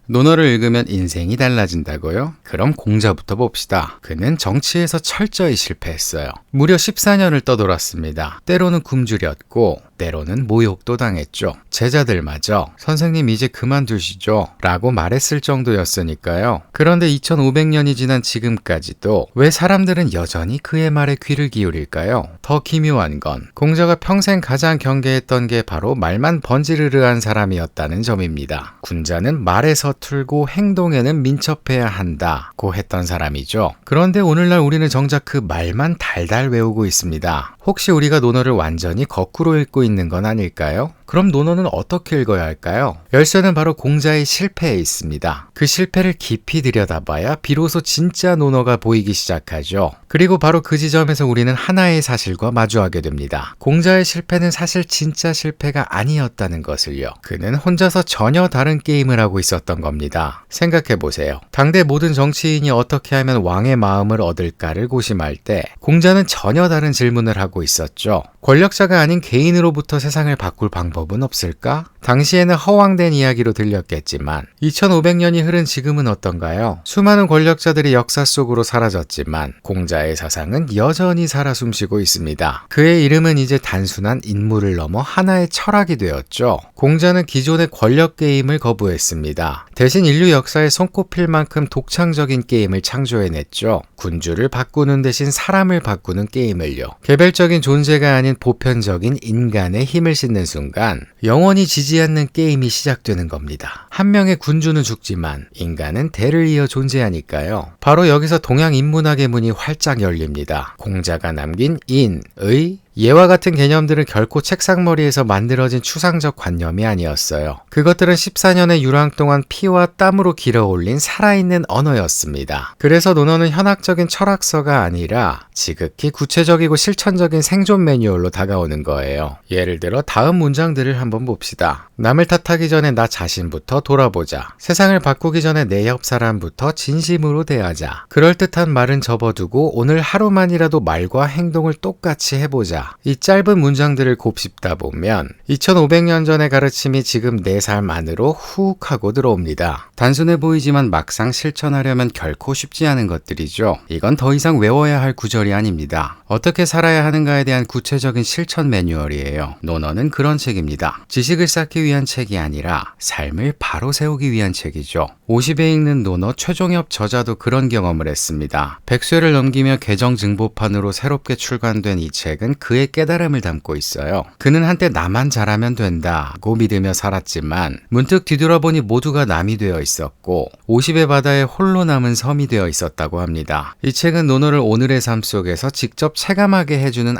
논어를 읽으면 인생이 달라진다고요? 그럼 공자부터 봅시다. 그는 정치에서 철저히 실패했어요. 무려 14년을 떠돌았습니다. 때로는 굶주렸고 때로는 모욕도 당했죠. 제자들마저 선생님 이제 그만두시죠 라고 말했을 정도였으니까요. 그런데 2500년이 지난 지금까지도 왜 사람들은 여전히 그의 말에 귀를 기울일까요? 더 기묘한 건 공자가 평생 가장 경계했던 게 바로 말만 번지르르한 사람이었다는 점입니다. 군자는 말에 서툴고 행동에는 민첩해야 한다고 했던 사람이죠. 그런데 오늘날 우리는 정작 그 말만 달달 외우고 있습니다. 혹시 우리가 논어를 완전히 거꾸로 읽고 있는 건 아닐까요? 그럼 논어는 어떻게 읽어야 할까요? 열쇠는 바로 공자의 실패에 있습니다. 그 실패를 깊이 들여다봐야 비로소 진짜 논어가 보이기 시작하죠. 그리고 바로 그 지점에서 우리는 하나의 사실과 마주하게 됩니다. 공자의 실패는 사실 진짜 실패가 아니었다는 것을요. 그는 혼자서 전혀 다른 게임을 하고 있었던 겁니다. 생각해보세요. 당대 모든 정치인이 어떻게 하면 왕의 마음을 얻을까를 고심할 때 공자는 전혀 다른 질문을 하고 있었죠. 권력자가 아닌 개인으로부터 세상을 바꿀 방법은 없을까? 당시에는 허황된 이야기로 들렸겠지만 2500년이 흐른 지금은 어떤가요? 수많은 권력자들이 역사 속으로 사라졌지만 공자의 사상은 여전히 살아 숨쉬고 있습니다. 그의 이름은 이제 단순한 인물을 넘어 하나의 철학이 되었죠. 공자는 기존의 권력 게임을 거부했습니다. 대신 인류 역사에 손꼽힐 만큼 독창적인 게임을 창조해냈죠. 군주를 바꾸는 대신 사람을 바꾸는 게임을요. 개별적인 존재가 아닌 보편적인 인간의 힘을 싣는 순간 영원히 지지 않는 게임이 시작되는 겁니다. 한 명의 군주는 죽지만 인간은 대를 이어 존재하니까요. 바로 여기서 동양 인문학의 문이 활짝 열립니다. 공자가 남긴 인, 의, 예와 같은 개념들은 결코 책상머리에서 만들어진 추상적 관념이 아니었어요. 그것들은 14년의 유랑 동안 피와 땀으로 길어올린 살아있는 언어였습니다. 그래서 논어는 현학적인 철학서가 아니라 지극히 구체적이고 실천적인 생존 매뉴얼로 다가오는 거예요. 예를 들어 다음 문장들을 한번 봅시다. 남을 탓하기 전에 나 자신부터 돌아보자. 세상을 바꾸기 전에 내 옆 사람부터 진심으로 대하자. 그럴듯한 말은 접어두고 오늘 하루만이라도 말과 행동을 똑같이 해보자. 이 짧은 문장들을 곱씹다 보면 2500년 전의 가르침이 지금 내 삶 안으로 훅 하고 들어옵니다. 단순해 보이지만 막상 실천하려면 결코 쉽지 않은 것들이죠. 이건 더 이상 외워야 할 구절이 아닙니다. 어떻게 살아야 하는가에 대한 구체적인 실천 매뉴얼이에요. 논어는 그런 책입니다. 지식을 쌓기 위한 책이 아니라 삶을 바로 세우기 위한 책이죠. 50에 읽는 논어 최종엽 저자도 그런 경험을 했습니다. 100쇄를 넘기며 개정 증보판으로 새롭게 출간된 이 책은 그의 깨달음을 담고 있어요. 그는 한때 나만 잘하면 된다고 믿으며 살았지만 문득 뒤돌아보니 모두가 남이 되어 있었고 50의 바다에 홀로 남은 섬이 되어 있었다고 합니다. 이 책은 논어를 오늘의 삶 속에서 직접 체감하게 해주는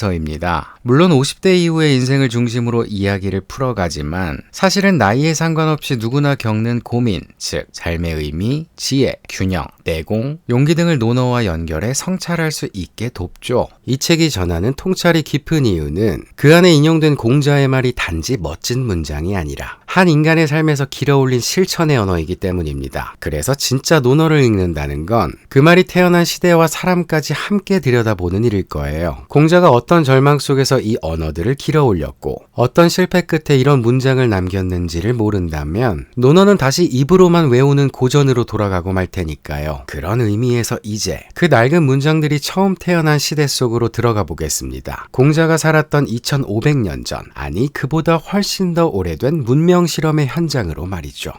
안내서입니다. 물론 50대 이후의 인생을 중심으로 이야기를 풀어가지만 사실은 나이에 상관없이 누구나 겪는 고민, 즉 삶의 의미, 지혜, 균형, 내공, 용기 등을 논어와 연결해 성찰할 수 있게 돕죠. 이 책이 전하는 통찰이 깊은 이유는 그 안에 인용된 공자의 말이 단지 멋진 문장이 아니라 한 인간의 삶에서 길어올린 실천의 언어이기 때문입니다. 그래서 진짜 논어를 읽는다는 건 그 말이 태어난 시대와 사람까지 함께 들여다보는 일일 거예요. 공자가 어떤 절망 속에서 이 언어들을 길어올렸고 어떤 실패 끝에 이런 문장을 남겼는지를 모른다면 논어는 다시 입으로만 외우는 고전으로 돌아가고 말 테니까요. 그런 의미에서 이제 그 낡은 문장들이 처음 태어난 시대 속으로 들어가 보겠습니다. 공자가 살았던 2500년 전, 아니 그보다 훨씬 더 오래된 문명 실험의 현장으로 말이죠.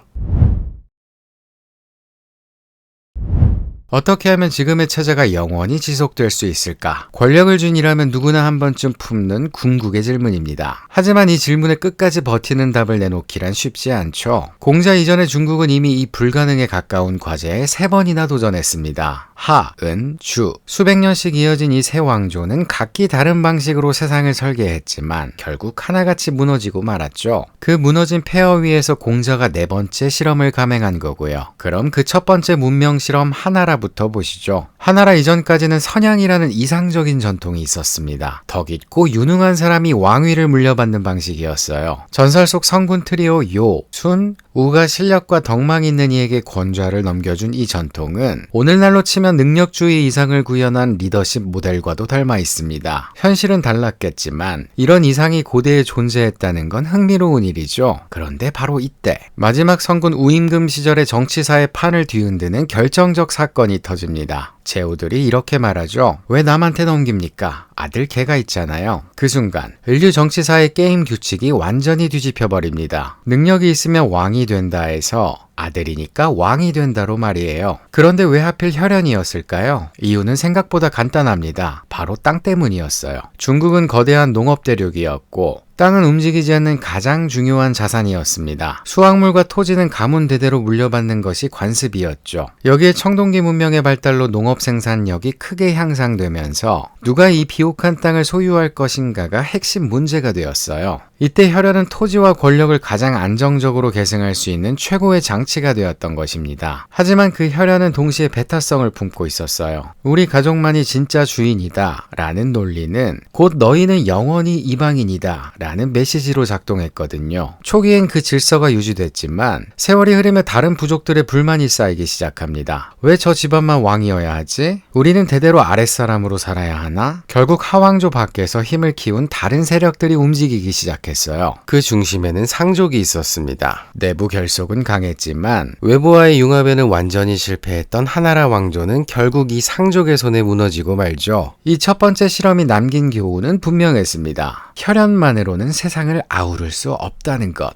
어떻게 하면 지금의 체제가 영원히 지속될 수 있을까? 권력을 준 이라면 누구나 한 번쯤 품는 궁극의 질문입니다. 하지만 이 질문에 끝까지 버티는 답을 내놓기란 쉽지 않죠. 공자 이전에 중국은 이미 이 불가능에 가까운 과제에 3번이나 도전했습니다. 하, 은, 주. 수백 년씩 이어진 이 세 왕조는 각기 다른 방식으로 세상을 설계했지만 결국 하나같이 무너지고 말았죠. 그 무너진 폐허 위에서 공자가 4번째 실험을 감행한 거고요. 그럼 그 첫 번째 문명 실험 하나라 하나라부터 보시죠. 하나라 이전까지는 선양이라는 이상적인 전통이 있었습니다. 덕 있고 유능한 사람이 왕위를 물려받는 방식이었어요. 전설 속 성군 트리오 요, 순, 우가 실력과 덕망 있는 이에게 권좌를 넘겨준 이 전통은 오늘날로 치면 능력주의 이상을 구현한 리더십 모델과도 닮아 있습니다. 현실은 달랐겠지만 이런 이상이 고대에 존재했다는 건 흥미로운 일이죠. 그런데 바로 이때 마지막 성군 우임금 시절의 정치사의 판을 뒤흔드는 결정적 사건이 터집니다. 제후들이 이렇게 말하죠. 왜 남한테 넘깁니까? 아들 개가 있잖아요. 그 순간 인류 정치사의 게임 규칙이 완전히 뒤집혀버립니다. 능력이 있으면 왕이 된다 해서 아들이니까 왕이 된다로 말이에요. 그런데 왜 하필 혈연이었을까요? 이유는 생각보다 간단합니다. 바로 땅 때문이었어요. 중국은 거대한 농업 대륙이었고 땅은 움직이지 않는 가장 중요한 자산이었습니다. 수확물과 토지는 가문 대대로 물려받는 것이 관습이었죠. 여기에 청동기 문명의 발달로 농업 생산력이 크게 향상되면서 누가 이 비옥한 땅을 소유할 것인가가 핵심 문제가 되었어요. 이때 혈연은 토지와 권력을 가장 안정적으로 계승할 수 있는 최고의 장치가 되었던 것입니다. 하지만 그 혈연은 동시에 배타성을 품고 있었어요. 우리 가족만이 진짜 주인이다 라는 논리는 곧 너희는 영원히 이방인이다 라는 메시지로 작동했거든요. 초기엔 그 질서가 유지됐지만 세월이 흐르며 다른 부족들의 불만이 쌓이기 시작합니다. 왜 저 집안만 왕이어야 하지? 우리는 대대로 아랫사람으로 살아야 하나? 결국 하왕조 밖에서 힘을 키운 다른 세력들이 움직이기 시작했어요. 그 중심에는 상족이 있었습니다. 내부 결속은 강했지만 외부와의 융합에는 완전히 실패했던 하나라 왕조는 결국 이 상족의 손에 무너지고 말죠. 이 첫 번째 실험이 남긴 교훈은 분명했습니다. 혈연만으로는 세상을 아우를 수 없다는 것.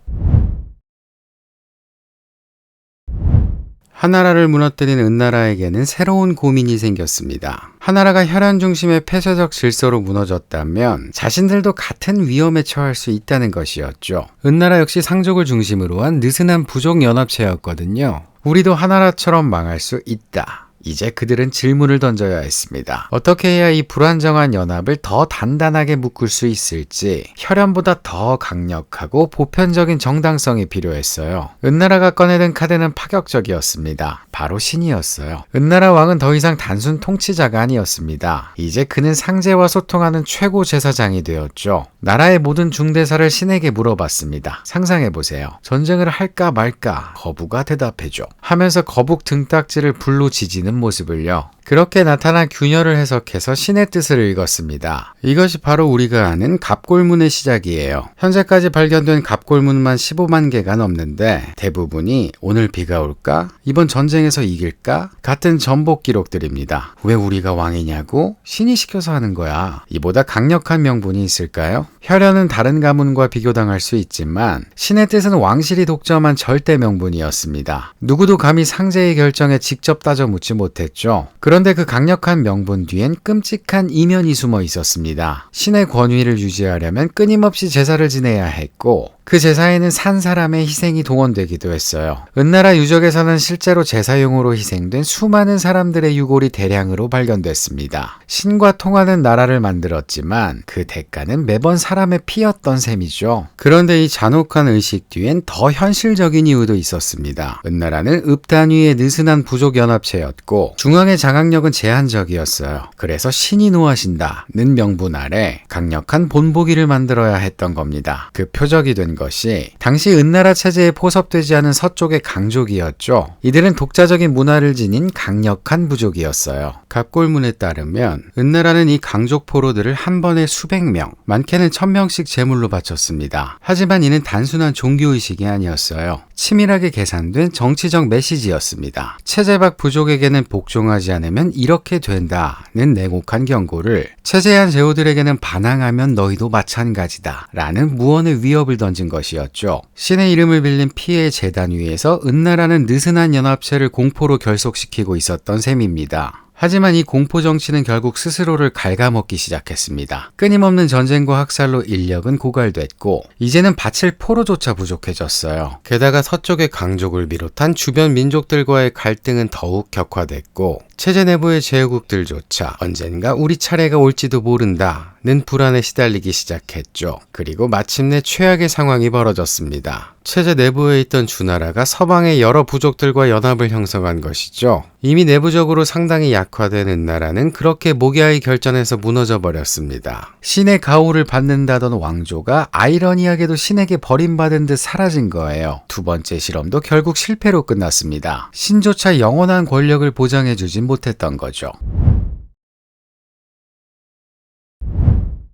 하나라를 무너뜨린 은나라에게는 새로운 고민이 생겼습니다. 하나라가 혈연 중심의 폐쇄적 질서로 무너졌다면 자신들도 같은 위험에 처할 수 있다는 것이었죠. 은나라 역시 상족을 중심으로 한 느슨한 부족 연합체였거든요. 우리도 하나라처럼 망할 수 있다. 이제 그들은 질문을 던져야 했습니다. 어떻게 해야 이 불안정한 연합을 더 단단하게 묶을 수 있을지 혈연보다 더 강력하고 보편적인 정당성이 필요했어요. 은나라가 꺼내든 카드는 파격적이었습니다. 바로 신이었어요. 은나라 왕은 더 이상 단순 통치자가 아니었습니다. 이제 그는 상제와 소통하는 최고 제사장이 되었죠. 나라의 모든 중대사를 신에게 물어봤습니다. 상상해보세요. 전쟁을 할까 말까 거부가 대답해줘 하면서 거북 등딱지를 불로 지지는 모습을요. 그렇게 나타난 균열을 해석해서 신의 뜻을 읽었습니다. 이것이 바로 우리가 아는 갑골문의 시작이에요. 현재까지 발견된 갑골문만 15만 개가 넘는데 대부분이 오늘 비가 올까? 이번 전쟁에서 이길까? 같은 전복 기록들입니다. 왜 우리가 왕이냐고? 신이 시켜서 하는 거야. 이보다 강력한 명분이 있을까요? 혈연은 다른 가문과 비교당할 수 있지만 신의 뜻은 왕실이 독점한 절대 명분이었습니다. 누구도 감히 상제의 결정에 직접 따져 묻지 못했죠. 그런데 그 강력한 명분 뒤엔 끔찍한 이면이 숨어 있었습니다. 신의 권위를 유지하려면 끊임없이 제사를 지내야 했고 그 제사에는 산 사람의 희생이 동원되기도 했어요. 은나라 유적에서는 실제로 제사용으로 희생된 수많은 사람들의 유골이 대량으로 발견됐습니다. 신과 통하는 나라를 만들었지만 그 대가는 매번 사람의 피였던 셈이죠. 그런데 이 잔혹한 의식 뒤엔 더 현실적인 이유도 있었습니다. 은나라는 읍단위의 느슨한 부족 연합체였고 중앙의 장악력은 제한적이었어요. 그래서 신이 노하신다는 명분 아래 강력한 본보기를 만들어야 했던 겁니다. 그 표적이 된 것이 당시 은나라 체제에 포섭되지 않은 서쪽의 강족이었죠. 이들은 독자적인 문화를 지닌 강력한 부족이었어요. 갑골문에 따르면 은나라는 이 강족 포로들을 한 번에 수백 명, 많게는 1000명씩 제물로 바쳤습니다. 하지만 이는 단순한 종교의식이 아니었어요. 치밀하게 계산된 정치적 메시지였습니다. 체제 밖 부족에게는 복종하지 않으면 이렇게 된다는 냉혹한 경고를 체제한 제후들에게는 반항하면 너희도 마찬가지다 라는 무언의 위협을 던진 것이었죠. 신의 이름을 빌린 피해 제단 위에서 은나라는 느슨한 연합체를 공포로 결속시키고 있었던 셈입니다. 하지만 이 공포 정치는 결국 스스로를 갉아먹기 시작했습니다. 끊임없는 전쟁과 학살로 인력은 고갈됐고 이제는 바칠 포로조차 부족해졌어요. 게다가 서쪽의 강족을 비롯한 주변 민족들과의 갈등은 더욱 격화됐고 체제 내부의 제후국들조차 언젠가 우리 차례가 올지도 모른다는 불안에 시달리기 시작했죠. 그리고 마침내 최악의 상황이 벌어졌습니다. 체제 내부에 있던 주나라가 서방의 여러 부족들과 연합을 형성한 것이죠. 이미 내부적으로 상당히 약화된 은나라는 그렇게 모기아의 결전에서 무너져 버렸습니다. 신의 가호를 받는다던 왕조가 아이러니하게도 신에게 버림받은 듯 사라진 거예요. 두 번째 실험도 결국 실패로 끝났습니다. 신조차 영원한 권력을 보장해주진 못했던 거죠.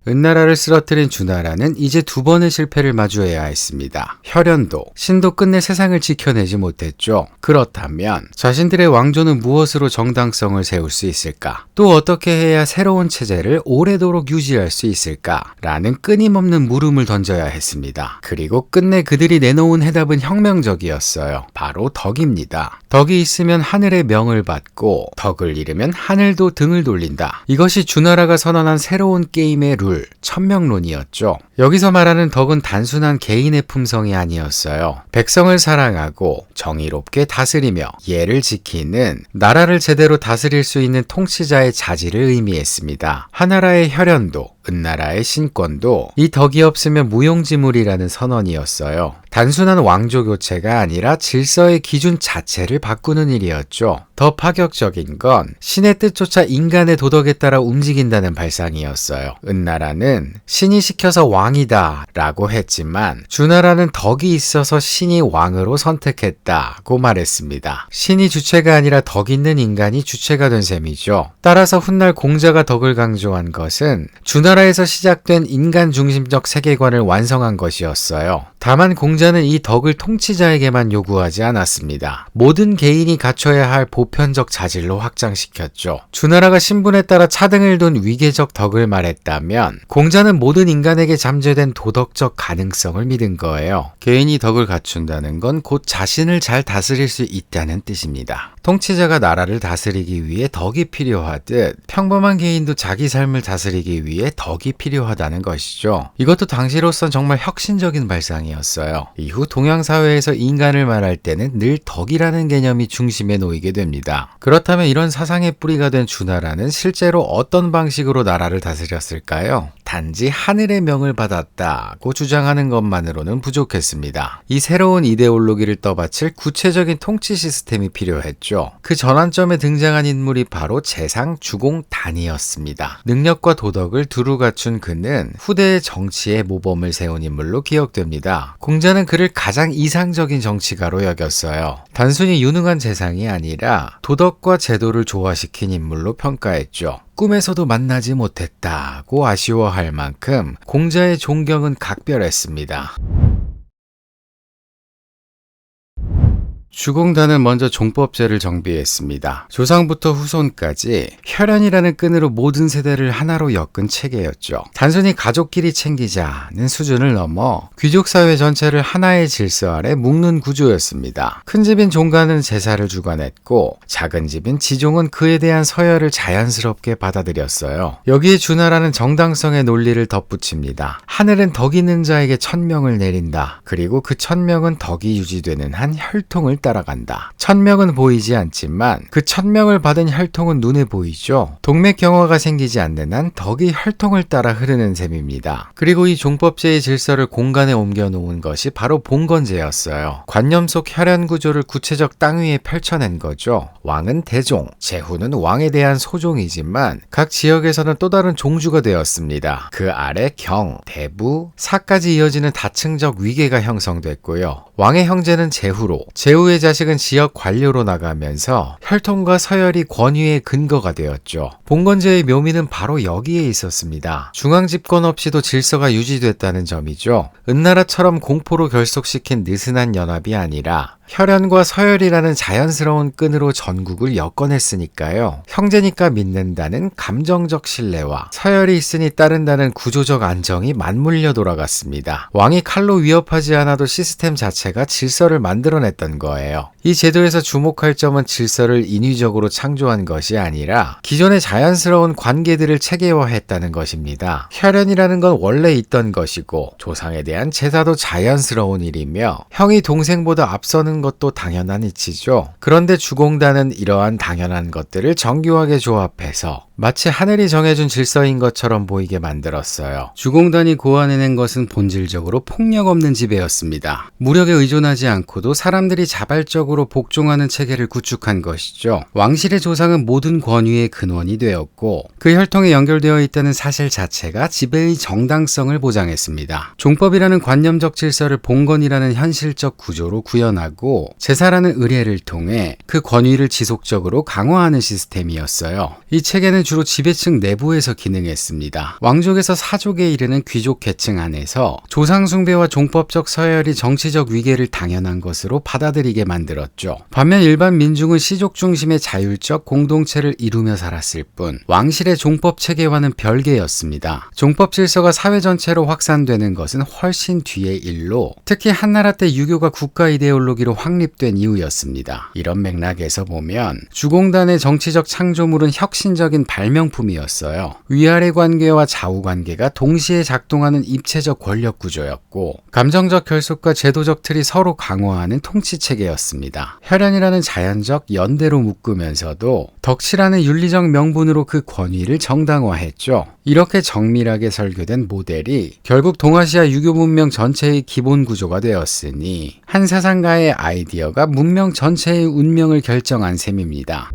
은나라를 쓰러뜨린 주나라는 이제 두 번의 실패를 마주해야 했습니다. 혈연도, 신도 끝내 세상을 지켜내지 못했죠. 그렇다면 자신들의 왕조는 무엇으로 정당성을 세울 수 있을까? 또 어떻게 해야 새로운 체제를 오래도록 유지할 수 있을까? 라는 끊임없는 물음을 던져야 했습니다. 그리고 끝내 그들이 내놓은 해답은 혁명적이었어요. 바로 덕입니다. 덕이 있으면 하늘의 명을 받고 덕을 잃으면 하늘도 등을 돌린다. 이것이 주나라가 선언한 새로운 게임의 룰, 천명론이었죠. 여기서 말하는 덕은 단순한 개인의 품성이 아니었어요. 백성을 사랑하고 정의롭게 다스리며 예를 지키는, 나라를 제대로 다스릴 수 있는 통치자의 자질을 의미했습니다. 하나라의 혈연도, 은나라의 신권도 이 덕이 없으면 무용지물이라는 선언이었어요. 단순한 왕조 교체가 아니라 질서의 기준 자체를 바꾸는 일이었죠. 더 파격적인 건 신의 뜻조차 인간의 도덕에 따라 움직인다는 발상이었어요. 은나라는 신이 시켜서 왕이다 라고 했지만 주나라는 덕이 있어서 신이 왕으로 선택했다고 말했습니다. 신이 주체가 아니라 덕 있는 인간이 주체가 된 셈이죠. 따라서 훗날 공자가 덕을 강조한 것은 주나라에서 시작된 인간 중심적 세계관을 완성한 것이었어요. 다만 공자는 이 덕을 통치자에게만 요구하지 않았습니다. 모든 개인이 갖춰야 할 보편적 자질로 확장시켰죠. 주나라가 신분에 따라 차등을 둔 위계적 덕을 말했다면 공자는 모든 인간에게 잠재된 도덕적 가능성을 믿은 거예요. 개인이 덕을 갖춘다는 건 곧 자신을 잘 다스릴 수 있다는 뜻입니다. 통치자가 나라를 다스리기 위해 덕이 필요하듯 평범한 개인도 자기 삶을 다스리기 위해 덕이 필요하다는 것이죠. 이것도 당시로선 정말 혁신적인 발상이었어요. 이후 동양 사회에서 인간을 말할 때는 늘 덕이라는 개념이 중심에 놓이게 됩니다. 그렇다면 이런 사상의 뿌리가 된 주나라는 실제로 어떤 방식으로 나라를 다스렸을까요? 단지 하늘의 명을 받았다고 주장하는 것만으로는 부족했습니다. 이 새로운 이데올로기를 떠받칠 구체적인 통치 시스템이 필요했죠. 그 전환점에 등장한 인물이 바로 재상 주공단이었습니다. 능력과 도덕을 두루 갖춘 그는 후대의 정치에 모범을 세운 인물로 기억됩니다. 공자는 그를 가장 이상적인 정치가로 여겼어요. 단순히 유능한 재상이 아니라 도덕과 제도를 조화시킨 인물로 평가했죠. 꿈에서도 만나지 못했다고 아쉬워할 만큼 공자의 존경은 각별했습니다. 주공단은 먼저 종법제를 정비했습니다. 조상부터 후손까지 혈연이라는 끈으로 모든 세대를 하나로 엮은 체계였죠. 단순히 가족끼리 챙기자는 수준을 넘어 귀족사회 전체를 하나의 질서 아래 묶는 구조였습니다. 큰 집인 종가는 제사를 주관했고 작은 집인 지종은 그에 대한 서열을 자연스럽게 받아들였어요. 여기에 주나라는 정당성의 논리를 덧붙입니다. 하늘은 덕 있는 자에게 천명을 내린다. 그리고 그 천명은 덕이 유지되는 한 혈통을 따라간다. 천명은 보이지 않지만 그 천명을 받은 혈통은 눈에 보이죠. 동맥경화가 생기지 않는 한 덕이 혈통을 따라 흐르는 셈입니다. 그리고 이 종법제의 질서를 공간에 옮겨놓은 것이 바로 봉건제였어요. 관념 속 혈연 구조를 구체적 땅 위에 펼쳐낸 거죠. 왕은 대종, 제후는 왕에 대한 소종이지만 각 지역에서는 또 다른 종주가 되었습니다. 그 아래 경, 대부, 사까지 이어지는 다층적 위계가 형성됐고요. 왕의 형제는 제후로, 제후의 자식은 지역 관료로 나가면서 혈통과 서열이 권위의 근거가 되었죠. 봉건제의 묘미는 바로 여기에 있었습니다. 중앙 집권 없이도 질서가 유지됐다는 점이죠. 은나라처럼 공포로 결속시킨 느슨한 연합이 아니라 혈연과 서열이라는 자연스러운 끈으로 전국을 엮어냈으니까요. 형제니까 믿는다는 감정적 신뢰와 서열이 있으니 따른다는 구조적 안정이 맞물려 돌아갔습니다. 왕이 칼로 위협하지 않아도 시스템 자체가 질서를 만들어냈던 거예요. 이 제도에서 주목할 점은 질서를 인위적으로 창조한 것이 아니라 기존의 자연스러운 관계들을 체계화했다는 것입니다. 혈연이라는 건 원래 있던 것이고 조상에 대한 제사도 자연스러운 일이며 형이 동생보다 앞서는 하는 것도 당연한 이치죠. 그런데 주공단은 이러한 당연한 것들을 정교하게 조합해서 마치 하늘이 정해준 질서인 것처럼 보이게 만들었어요. 주공단이 고안해낸 것은 본질적으로 폭력 없는 지배였습니다. 무력에 의존하지 않고도 사람들이 자발적으로 복종하는 체계를 구축한 것이죠. 왕실의 조상은 모든 권위의 근원이 되었고 그 혈통에 연결되어 있다는 사실 자체가 지배의 정당성을 보장했습니다. 종법이라는 관념적 질서를 봉건이라는 현실적 구조로 구현하고 제사라는 의례를 통해 그 권위를 지속적으로 강화하는 시스템이었어요. 이 체계는 주로 지배층 내부에서 기능했습니다. 왕족에서 사족에 이르는 귀족 계층 안에서 조상 숭배와 종법적 서열이 정치적 위계를 당연한 것으로 받아들이게 만들었죠. 반면 일반 민중은 시족 중심의 자율적 공동체를 이루며 살았을 뿐 왕실의 종법 체계와는 별개였습니다. 종법 질서가 사회 전체로 확산되는 것은 훨씬 뒤의 일로 특히 한나라 때 유교가 국가 이데올로기로 확립된 이유였습니다. 이런 맥락에서 보면 주공단의 정치적 창조물은 혁신적인 발명품이었어요. 위아래 관계와 좌우 관계가 동시에 작동하는 입체적 권력 구조였고 감정적 결속과 제도적 틀이 서로 강화하는 통치 체계였습니다. 혈연이라는 자연적 연대로 묶으면서도 덕치라는 윤리적 명분으로 그 권위를 정당화했죠. 이렇게 정밀하게 설계된 모델이 결국 동아시아 유교 문명 전체의 기본 구조가 되었으니 한 사상가의 아이디어가 문명 전체의 운명을 결정한 셈입니다.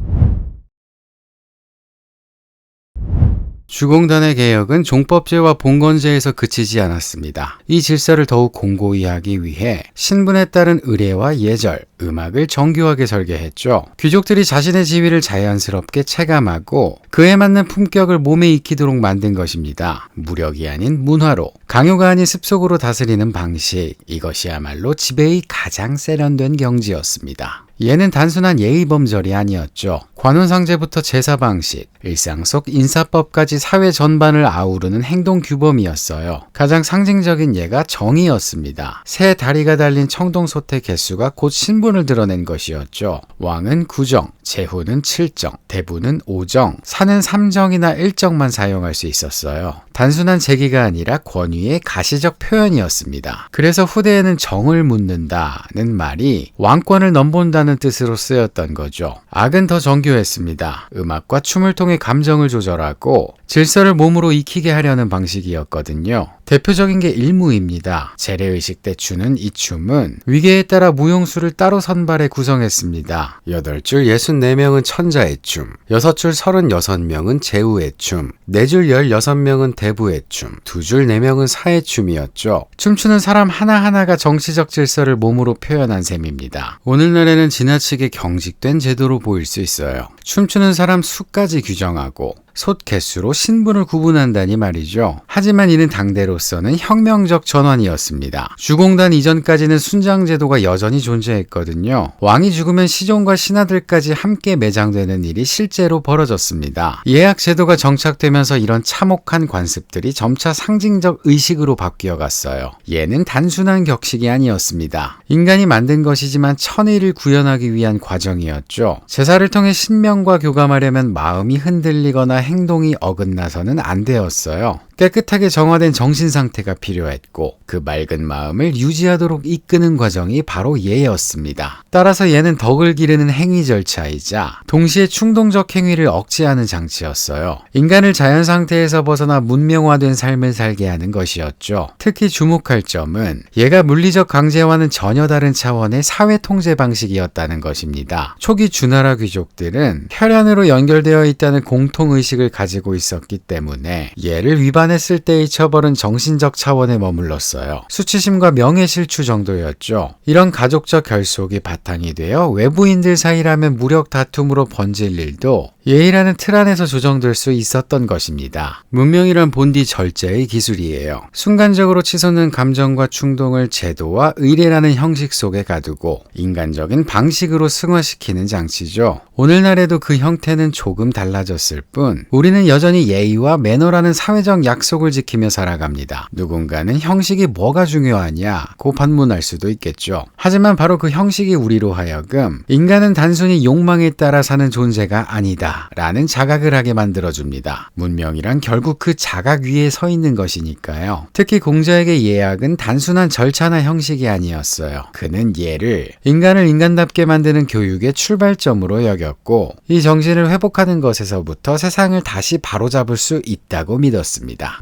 주공단의 개혁은 종법제와 봉건제에서 그치지 않았습니다. 이 질서를 더욱 공고히 하기 위해 신분에 따른 의례와 예절, 음악을 정교하게 설계했죠. 귀족들이 자신의 지위를 자연스럽게 체감하고 그에 맞는 품격을 몸에 익히도록 만든 것입니다. 무력이 아닌 문화로, 강요가 아닌 습속으로 다스리는 방식, 이것이야말로 지배의 가장 세련된 경지였습니다. 얘는 단순한 예의범절이 아니었죠. 관원상제부터 제사 방식, 일상 속 인사법까지 사회 전반을 아우르는 행동 규범이었어요. 가장 상징적인 예가 정의였습니다. 세 다리가 달린 청동소태 개수가 곧 신분을 드러낸 것이었죠. 왕은 9정, 제후는 7정, 대부는 5정, 사는 3정이나 1정만 사용할 수 있었어요. 단순한 제기가 아니라 권위의 가시적 표현이었습니다. 그래서 후대에는 정을 묻는다는 말이 왕권을 넘본다는 뜻으로 쓰였던 거죠. 악은 더 정교했습니다. 음악과 춤을 통해 감정을 조절하고 질서를 몸으로 익히게 하려는 방식이었거든요. 대표적인 게 일무입니다. 재래의식 때 추는 이 춤은 위계에 따라 무용수를 따로 선발해 구성했습니다. 8줄 64명은 천자의 춤, 6줄 36명은 제후의 춤, 4줄 16명은 대부의 춤, 2줄 4명은 사의 춤이었죠. 춤추는 사람 하나하나가 정치적 질서를 몸으로 표현한 셈입니다. 오늘날에는 지나치게 경직된 제도로 보일 수 있어요. 춤추는 사람 수까지 규정하고 솥 개수로 신분을 구분한다니 말이죠. 하지만 이는 당대로서는 혁명적 전환이었습니다. 주공단 이전까지는 순장제도가 여전히 존재했거든요. 왕이 죽으면 시종과 신하들까지 함께 매장되는 일이 실제로 벌어졌습니다. 예약제도가 정착되면서 이런 참혹한 관습들이 점차 상징적 의식으로 바뀌어갔어요. 얘는 단순한 격식이 아니었습니다. 인간이 만든 것이지만 천의를 구현하기 위한 과정이었죠. 제사를 통해 신명과 교감하려면 마음이 흔들리거나 행동이 어긋나서는 안 되었어요. 깨끗하게 정화된 정신 상태가 필요했고 그 맑은 마음을 유지하도록 이끄는 과정이 바로 예였습니다. 따라서 예는 덕을 기르는 행위 절차이자 동시에 충동적 행위를 억제하는 장치였어요. 인간을 자연 상태에서 벗어나 문명화된 삶을 살게 하는 것이었죠. 특히 주목할 점은 예가 물리적 강제와는 전혀 다른 차원의 사회 통제 방식이었다는 것입니다. 초기 주나라 귀족들은 혈연으로 연결되어 있다는 공통의식을 가지고 있었기 때문에 예를 위반했을 때의 처벌은 정신적 차원에 머물렀어요. 수치심과 명예실추 정도였죠. 이런 가족적 결속이 바탕이 되어 외부인들 사이라면 무력 다툼으로 번질 일도 예의라는 틀 안에서 조정될 수 있었던 것입니다. 문명이란 본디 절제의 기술이에요. 순간적으로 치솟는 감정과 충동을 제도와 의례라는 형식 속에 가두고 인간적인 방식으로 승화시키는 장치죠. 오늘날에도 그 형태는 조금 달라졌을 뿐 우리는 여전히 예의와 매너라는 사회적 약속을 지키며 살아갑니다. 누군가는 형식이 뭐가 중요하냐고 반문할 수도 있겠죠. 하지만 바로 그 형식이 우리로 하여금 인간은 단순히 욕망에 따라 사는 존재가 아니다 있다 라는 자각을 하게 만들어줍니다. 문명이란 결국 그 자각 위에 서 있는 것이니까요. 특히 공자에게 예학은 단순한 절차나 형식이 아니었어요. 그는 예를 인간을 인간답게 만드는 교육의 출발점으로 여겼고 이 정신을 회복하는 것에서부터 세상을 다시 바로잡을 수 있다고 믿었습니다.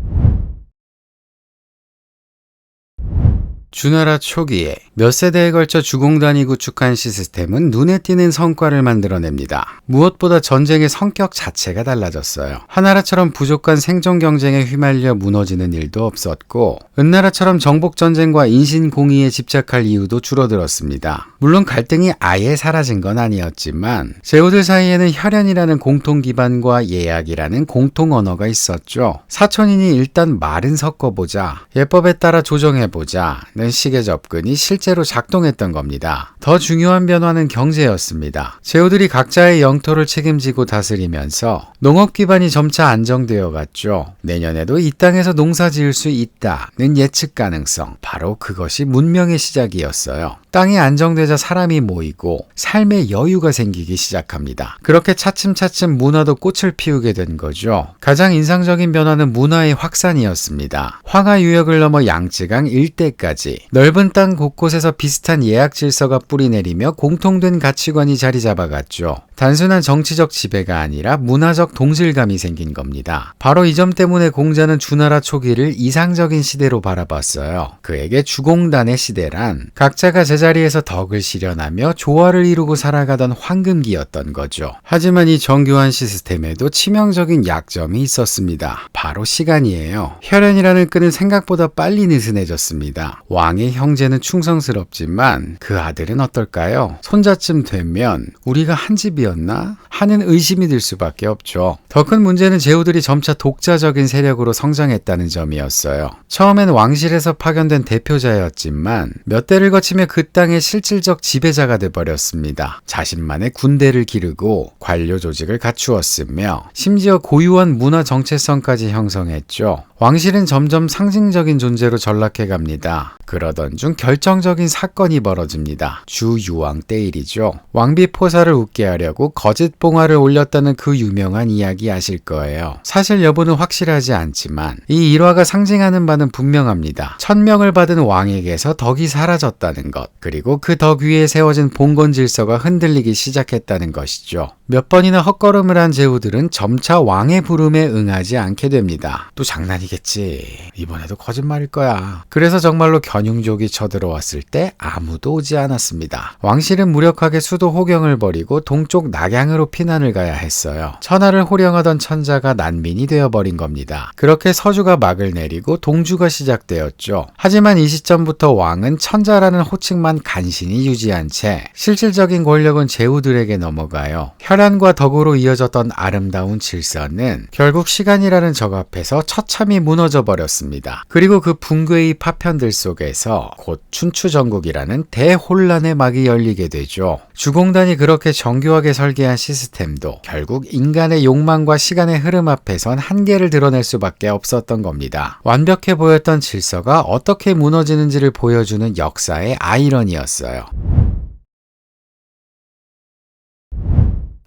주나라 초기에 몇 세대에 걸쳐 주공단이 구축한 시스템은 눈에 띄는 성과를 만들어냅니다. 무엇보다 전쟁의 성격 자체가 달라졌어요. 하나라처럼 부족한 생존 경쟁에 휘말려 무너지는 일도 없었고 은나라처럼 정복전쟁과 인신공의에 집착할 이유도 줄어들었습니다. 물론 갈등이 아예 사라진 건 아니었지만 제후들 사이에는 혈연이라는 공통 기반과 예약이라는 공통 언어가 있었죠. 사촌인이 일단 말은 섞어보자, 예법에 따라 조정해보자 는 식의 접근이 실제로 작동했던 겁니다. 더 중요한 변화는 경제였습니다. 제후들이 각자의 영토를 책임지고 다스리면서 농업 기반이 점차 안정되어 갔죠. 내년에도 이 땅에서 농사 지을 수 있다는 예측 가능성, 바로 그것이 문명의 시작이었어요. 땅이 안정되자 사람이 모이고 삶의 여유가 생기기 시작합니다. 그렇게 차츰차츰 문화도 꽃을 피우게 된 거죠. 가장 인상적인 변화는 문화의 확산이었습니다. 황하 유역을 넘어 양쯔강 일대까지 넓은 땅 곳곳에서 비슷한 예약 질서가 뿌리내리며 공통된 가치관이 자리 잡아갔죠. 단순한 정치적 지배가 아니라 문화적 동질감이 생긴 겁니다. 바로 이 점 때문에 공자는 주나라 초기를 이상적인 시대로 바라봤어요. 그에게 주공단의 시대란 각자가 제자리에서 덕을 실현하며 조화를 이루고 살아가던 황금기였던 거죠. 하지만 이 정교한 시스템에도 치명적인 약점이 있었습니다. 바로 시간이에요. 혈연이라는 끈은 생각보다 빨리 느슨해졌습니다. 왕의 형제는 충성스럽지만 그 아들은 어떨까요? 손자쯤 되면 우리가 한 집이었나? 하는 의심이 들 수밖에 없죠. 더 큰 문제는 제후들이 점차 독자적인 세력으로 성장했다는 점이었어요. 처음엔 왕실에서 파견된 대표자였지만 몇 대를 거치며 그 땅의 실질적 지배자가 돼버렸습니다. 자신만의 군대를 기르고 관료 조직을 갖추었으며 심지어 고유한 문화 정체성까지 형성했죠. 왕실은 점점 상징적인 존재로 전락해갑니다. 그러던 중 결정적인 사건이 벌어집니다. 주유왕 때 일이죠. 왕비 포사를 웃게 하려고 거짓 봉화를 올렸다는 그 유명한 이야기 아실 거예요. 사실 여부는 확실하지 않지만 이 일화가 상징하는 바는 분명합니다. 천명을 받은 왕에게서 덕이 사라졌다는 것, 그리고 그 덕 위에 세워진 봉건 질서가 흔들리기 시작했다는 것이죠. 몇 번이나 헛걸음을 한 제후들은 점차 왕의 부름에 응하지 않게 됩니다. 또 장난이겠지. 이번에도 거짓말일 거야. 그래서 정말로 견융족이 쳐들어왔을 때 아무도 오지 않았습니다. 왕실은 무력하게 수도 호경을 버리고 동쪽 낙양으로 피난을 가야 했어요. 천하를 호령하던 천자가 난민이 되어버린 겁니다. 그렇게 서주가 막을 내리고 동주가 시작되었죠. 하지만 이 시점부터 왕은 천자라는 호칭만 간신히 유지한 채 실질적인 권력은 제후들에게 넘어가요. 혈연과 덕으로 이어졌던 아름다운 질서는 결국 시간이라는 적 앞에서 처참히 무너져 버렸습니다. 그리고 그 붕괴의 파편들 속에서 곧 춘추전국이라는 대혼란의 막이 열리게 되죠. 주공단이 그렇게 정교하게 설계한 시스템도 결국 인간의 욕망과 시간의 흐름 앞에선 한계를 드러낼 수밖에 없었던 겁니다. 완벽해 보였던 질서가 어떻게 무너지는지를 보여주는 역사의 아이러니였어요.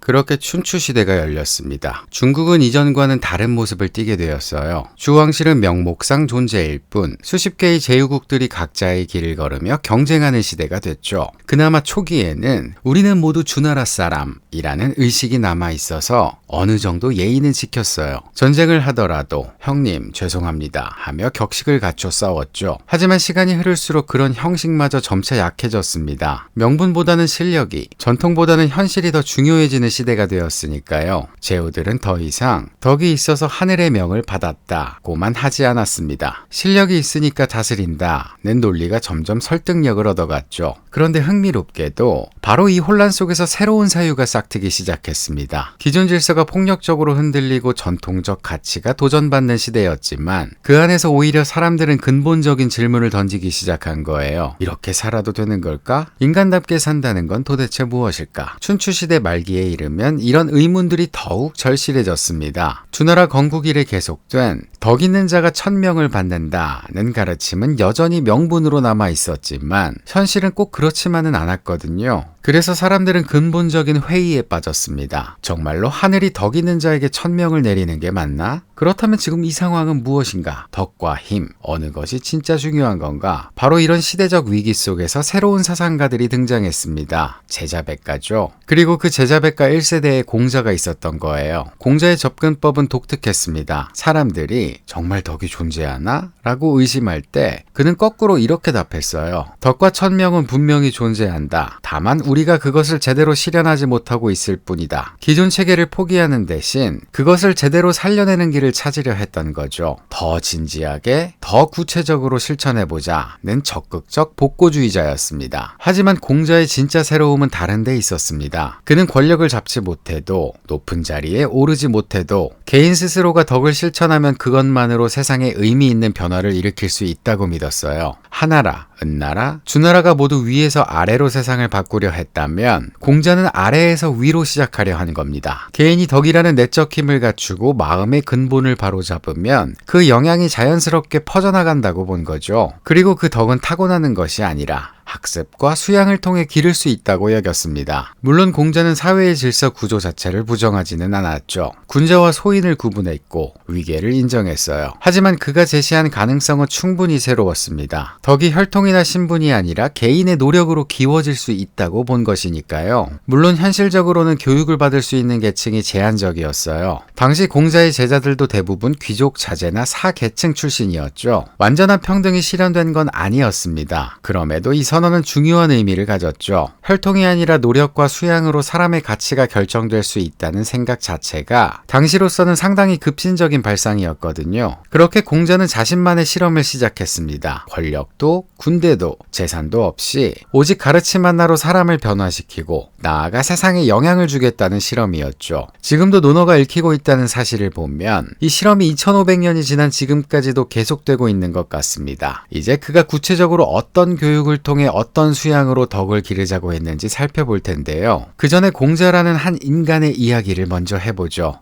그렇게 춘추시대가 열렸습니다. 중국은 이전과는 다른 모습을 띠게 되었어요. 주왕실은 명목상 존재일 뿐 수십 개의 제후국들이 각자의 길을 걸으며 경쟁하는 시대가 됐죠. 그나마 초기에는 우리는 모두 주나라 사람이라는 의식이 남아있어서 어느 정도 예의는 지켰어요. 전쟁을 하더라도 형님 죄송합니다 하며 격식을 갖춰 싸웠죠. 하지만 시간이 흐를수록 그런 형식마저 점차 약해졌습니다. 명분보다는 실력이, 전통보다는 현실이 더 중요해지는 시대가 되었으니까요. 제후들은 더 이상 덕이 있어서 하늘의 명을 받았다고만 하지 않았습니다. 실력이 있으니까 다스린다는 논리가 점점 설득력을 얻어갔죠. 그런데 흥미롭게도 바로 이 혼란 속에서 새로운 사유가 싹트기 시작했습니다. 기존 질서가 폭력적으로 흔들리고 전통적 가치가 도전받는 시대였지만 그 안에서 오히려 사람들은 근본적인 질문을 던지기 시작한 거예요. 이렇게 살아도 되는 걸까? 인간답게 산다는 건 도대체 무엇일까? 춘추시대 말기에 이르면 이런 의문들이 더욱 절실해졌습니다. 주나라 건국 이래 계속된 덕 있는 자가 천명을 받는다는 가르침은 여전히 명분으로 남아 있었지만 현실은 꼭 그렇게 그렇지만은 않았거든요. 그래서 사람들은 근본적인 회의에 빠졌습니다. 정말로 하늘이 덕 있는 자에게 천명을 내리는 게 맞나? 그렇다면 지금 이 상황은 무엇인가? 덕과 힘, 어느 것이 진짜 중요한 건가? 바로 이런 시대적 위기 속에서 새로운 사상가들이 등장했습니다. 제자백가죠. 그리고 그 제자백가 1세대에 공자가 있었던 거예요. 공자의 접근법은 독특했습니다. 사람들이 정말 덕이 존재하나? 라고 의심할 때 그는 거꾸로 이렇게 답했어요. 덕과 천명은 분명히 존재한다. 다만 우리가 그것을 제대로 실현하지 못하고 있을 뿐이다. 기존 체계를 포기하는 대신 그것을 제대로 살려내는 길을 찾으려 했던 거죠. 더 진지하게, 더 구체적으로 실천해보자는 적극적 복고주의자였습니다. 하지만 공자의 진짜 새로움은 다른 데 있었습니다. 그는 권력을 잡지 못해도, 높은 자리에 오르지 못해도 개인 스스로가 덕을 실천하면 그것만으로 세상에 의미 있는 변화를 일으킬 수 있다고 믿었어요. 하나라, 은나라, 주나라가 모두 위에서 아래로 세상을 바꾸려 했다면 공자는 아래에서 위로 시작하려 한 겁니다. 개인이 덕이라는 내적 힘을 갖추고 마음의 근본을 바로잡으면 그 영향이 자연스럽게 퍼져나간다고 본 거죠. 그리고 그 덕은 타고나는 것이 아니라 학습과 수양을 통해 기를 수 있다고 여겼습니다. 물론 공자는 사회의 질서 구조 자체를 부정하지는 않았죠. 군자와 소인을 구분했고 위계를 인정했어요. 하지만 그가 제시한 가능성은 충분히 새로웠습니다. 덕이 혈통이나 신분이 아니라 개인의 노력으로 기워질 수 있다고 본 것이니까요. 물론 현실적으로는 교육을 받을 수 있는 계층이 제한적이었어요. 당시 공자의 제자들도 대부분 귀족 자제나 사계층 출신이었죠. 완전한 평등이 실현된 건 아니었습니다. 그럼에도 이 선언은 중요한 의미를 가졌죠. 혈통이 아니라 노력과 수양으로 사람의 가치가 결정될 수 있다는 생각 자체가 당시로서는 상당히 급진적인 발상이었거든요. 그렇게 공자는 자신만의 실험을 시작했습니다. 권력도 군대도 재산도 없이 오직 가르침 하나로 사람을 변화시키고 나아가 세상에 영향을 주겠다는 실험이었죠. 지금도 논어가 읽히고 있다는 사실을 보면 이 실험이 2500년이 지난 지금까지도 계속되고 있는 것 같습니다. 이제 그가 구체적으로 어떤 교육을 통해 어떤 수양으로 덕을 기르자고 했는지 살펴볼 텐데요. 그 전에 공자라는 한 인간의 이야기를 먼저 해보죠.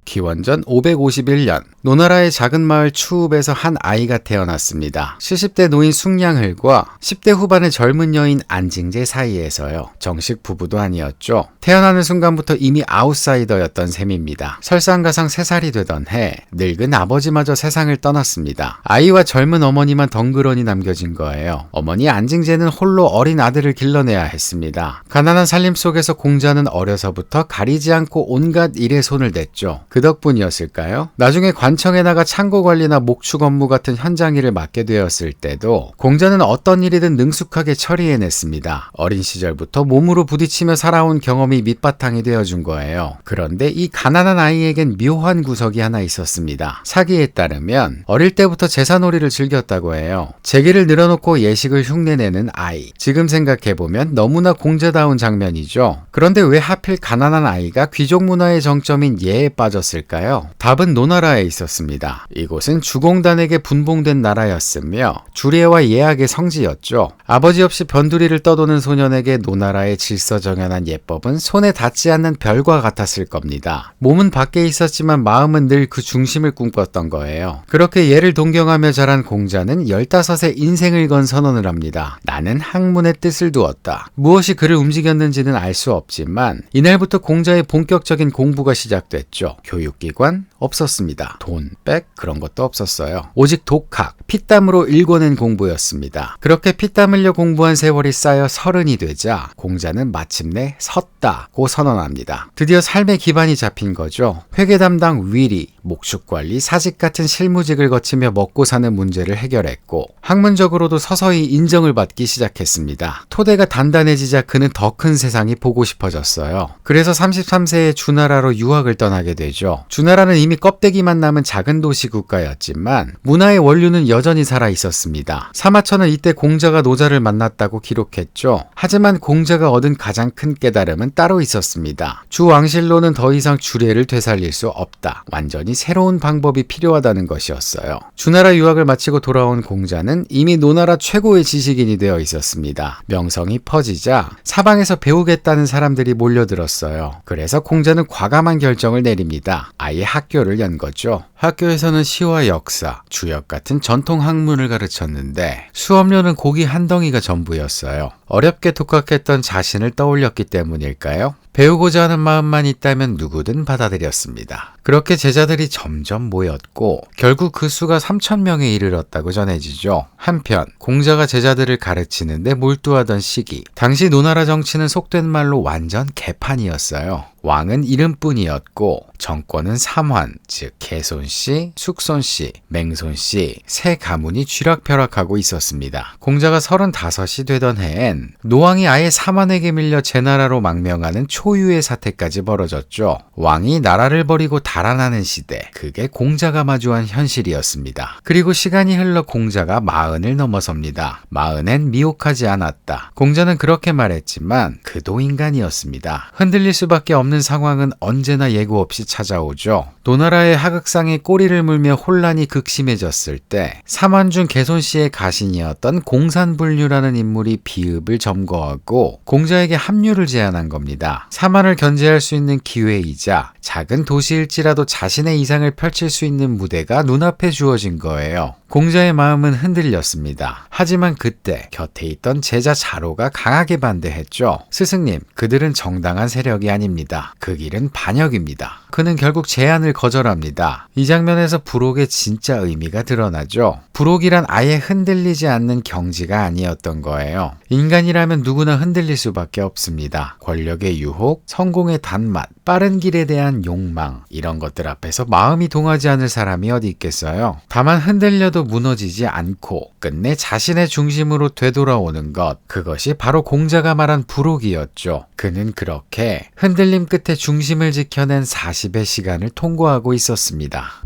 기원전 551년 노나라의 작은 마을 추읍에서 한 아이가 태어났습니다. 70대 노인 숭량흘과 10대 후반의 젊은 여인 안징제 사이에서요. 정식 부부도 아니었죠. 태어나는 순간부터 이미 아웃사이더였던 셈입니다. 설상가상 3살이 되던 해 늙은 아버지마저 세상을 떠났습니다. 아이와 젊은 어머니만 덩그러니 남겨진 거예요. 어머니 안징제는 홀로 어린 아들을 길러내야 했습니다. 가난한 살림 속에서 공자는 어려서부터 가리지 않고 온갖 일에 손을 댔죠. 그 덕분이었을까요? 나중에 관청에 나가 창고 관리나 목축 업무 같은 현장 일을 맡게 되었을 때도 공자는 어떤 일이든 능숙하게 처리해냈습니다. 어린 시절부터 몸으로 부딪히며 살아온 경험이 밑바탕이 되어준 거예요. 그런데 이 가난한 아이에겐 묘한 구석이 하나 있었습니다. 사기에 따르면 어릴 때부터 제사놀이를 즐겼다고 해요. 제기를 늘어놓고 예식을 흉내내는 아이. 지금 생각해보면 너무나 공자다운 장면이죠. 그런데 왜 하필 가난한 아이가 귀족 문화의 정점인 예에 빠졌을까요? 답은 노나라에 있었습니다. 이곳은 주공단에게 분봉된 나라였으며 주례와 예학의 성지였죠. 아버지 없이 변두리를 떠도는 소년에게 노나라의 질서정연한 예법은 손에 닿지 않는 별과 같았을 겁니다. 몸은 밖에 있었지만 마음은 늘 그 중심을 꿈꿨던 거예요. 그렇게 예를 동경하며 자란 공자는 15세 인생을 건 선언을 합니다. 나는 학문의 뜻을 두었다. 무엇이 그를 움직였는지는 알 수 없지만 이날부터 공자의 본격적인 공부가 시작됐죠. 교육기관 없었습니다. 돈, 백 그런 것도 없었어요. 오직 독학, 피땀으로 일궈낸 공부였습니다. 그렇게 피땀 흘려 공부한 세월이 쌓여 30이 되자 공자는 마침내 섰다고 선언합니다. 드디어 삶의 기반이 잡힌 거죠. 회계 담당 위리, 목축관리, 사직 같은 실무직을 거치며 먹고 사는 문제를 해결했고 학문적으로도 서서히 인정을 받기 시작했습니다. 토대가 단단해지자 그는 더 큰 세상이 보고 싶어졌어요. 그래서 33세에 주나라로 유학을 떠나게 되죠. 주나라는 이미 껍데기만 남은 작은 도시 국가였지만 문화의 원류는 여전히 살아 있었습니다. 사마천은 이때 공자가 노자를 만났다고 기록했죠. 하지만 공자가 얻은 가장 큰 깨달음은 따로 있었습니다. 주왕실로는 더 이상 주례를 되살릴 수 없다. 완전히 새로운 방법이 필요하다는 것이었어요. 주나라 유학을 마치고 돌아온 공자는 이미 노나라 최고의 지식인이 되어 있었습니다. 명성이 퍼지자 사방에서 배우겠다는 사람들이 몰려들었어요. 그래서 공자는 과감한 결정을 내립니다. 아닙니다. 아예 학교를 연 거죠. 학교에서는 시와 역사, 주역 같은 전통 학문을 가르쳤는데 수업료는 고기 한 덩이가 전부였어요. 어렵게 독학했던 자신을 떠올렸기 때문일까요? 배우고자 하는 마음만 있다면 누구든 받아들였습니다. 그렇게 제자들이 점점 모였고 결국 그 수가 3,000명에 이르렀다고 전해지죠. 한편 공자가 제자들을 가르치는데 몰두하던 시기, 당시 노나라 정치는 속된 말로 완전 개판이었어요. 왕은 이름뿐이었고 정권은 삼환, 즉 개손씨, 숙손씨, 맹손씨 세 가문이 쥐락펴락하고 있었습니다. 공자가 35이 되던 해엔 노왕이 아예 삼환에게 밀려 제나라로 망명하는 초유의 사태까지 벌어졌죠. 왕이 나라를 버리고 달아나는 시대, 그게 공자가 마주한 현실이었습니다. 그리고 시간이 흘러 공자가 40을 넘어섭니다. 40엔 미혹하지 않았다. 공자는 그렇게 말했지만 그도 인간이었습니다. 흔들릴 수밖에 없는 상황은 언제나 예고 없이 찾아오죠. 노나라의 하극상에 꼬리를 물며 혼란이 극심해졌을 때 삼환중 개손씨의 가신이었던 공산불류라는 인물이 비읍을 점거하고 공자에게 합류를 제안한 겁니다. 삼환을 견제할 수 있는 기회이자 작은 도시일지라도 자신의 이상을 펼칠 수 있는 무대가 눈앞에 주어진 거예요. 공자의 마음은 흔들렸습니다. 하지만 그때 곁에 있던 제자 자로가 강하게 반대했죠. 스승님, 그들은 정당한 세력이 아닙니다. 그 길은 반역입니다. 그는 결국 제안을 거절합니다. 이 장면에서 불혹의 진짜 의미가 드러나죠. 불혹이란 아예 흔들리지 않는 경지가 아니었던 거예요. 인간이라면 누구나 흔들릴 수밖에 없습니다. 권력의 유혹, 성공의 단맛, 빠른 길에 대한 욕망, 이런 것들 앞에서 마음이 동하지 않을 사람이 어디 있겠어요. 다만 흔들려도 무너지지 않고 끝내 자신의 중심으로 되돌아오는 것, 그것이 바로 공자가 말한 불혹이었죠. 그는 그렇게 흔들림 끝에 중심을 지켜낸 40의 시간을 통과하고 있었습니다.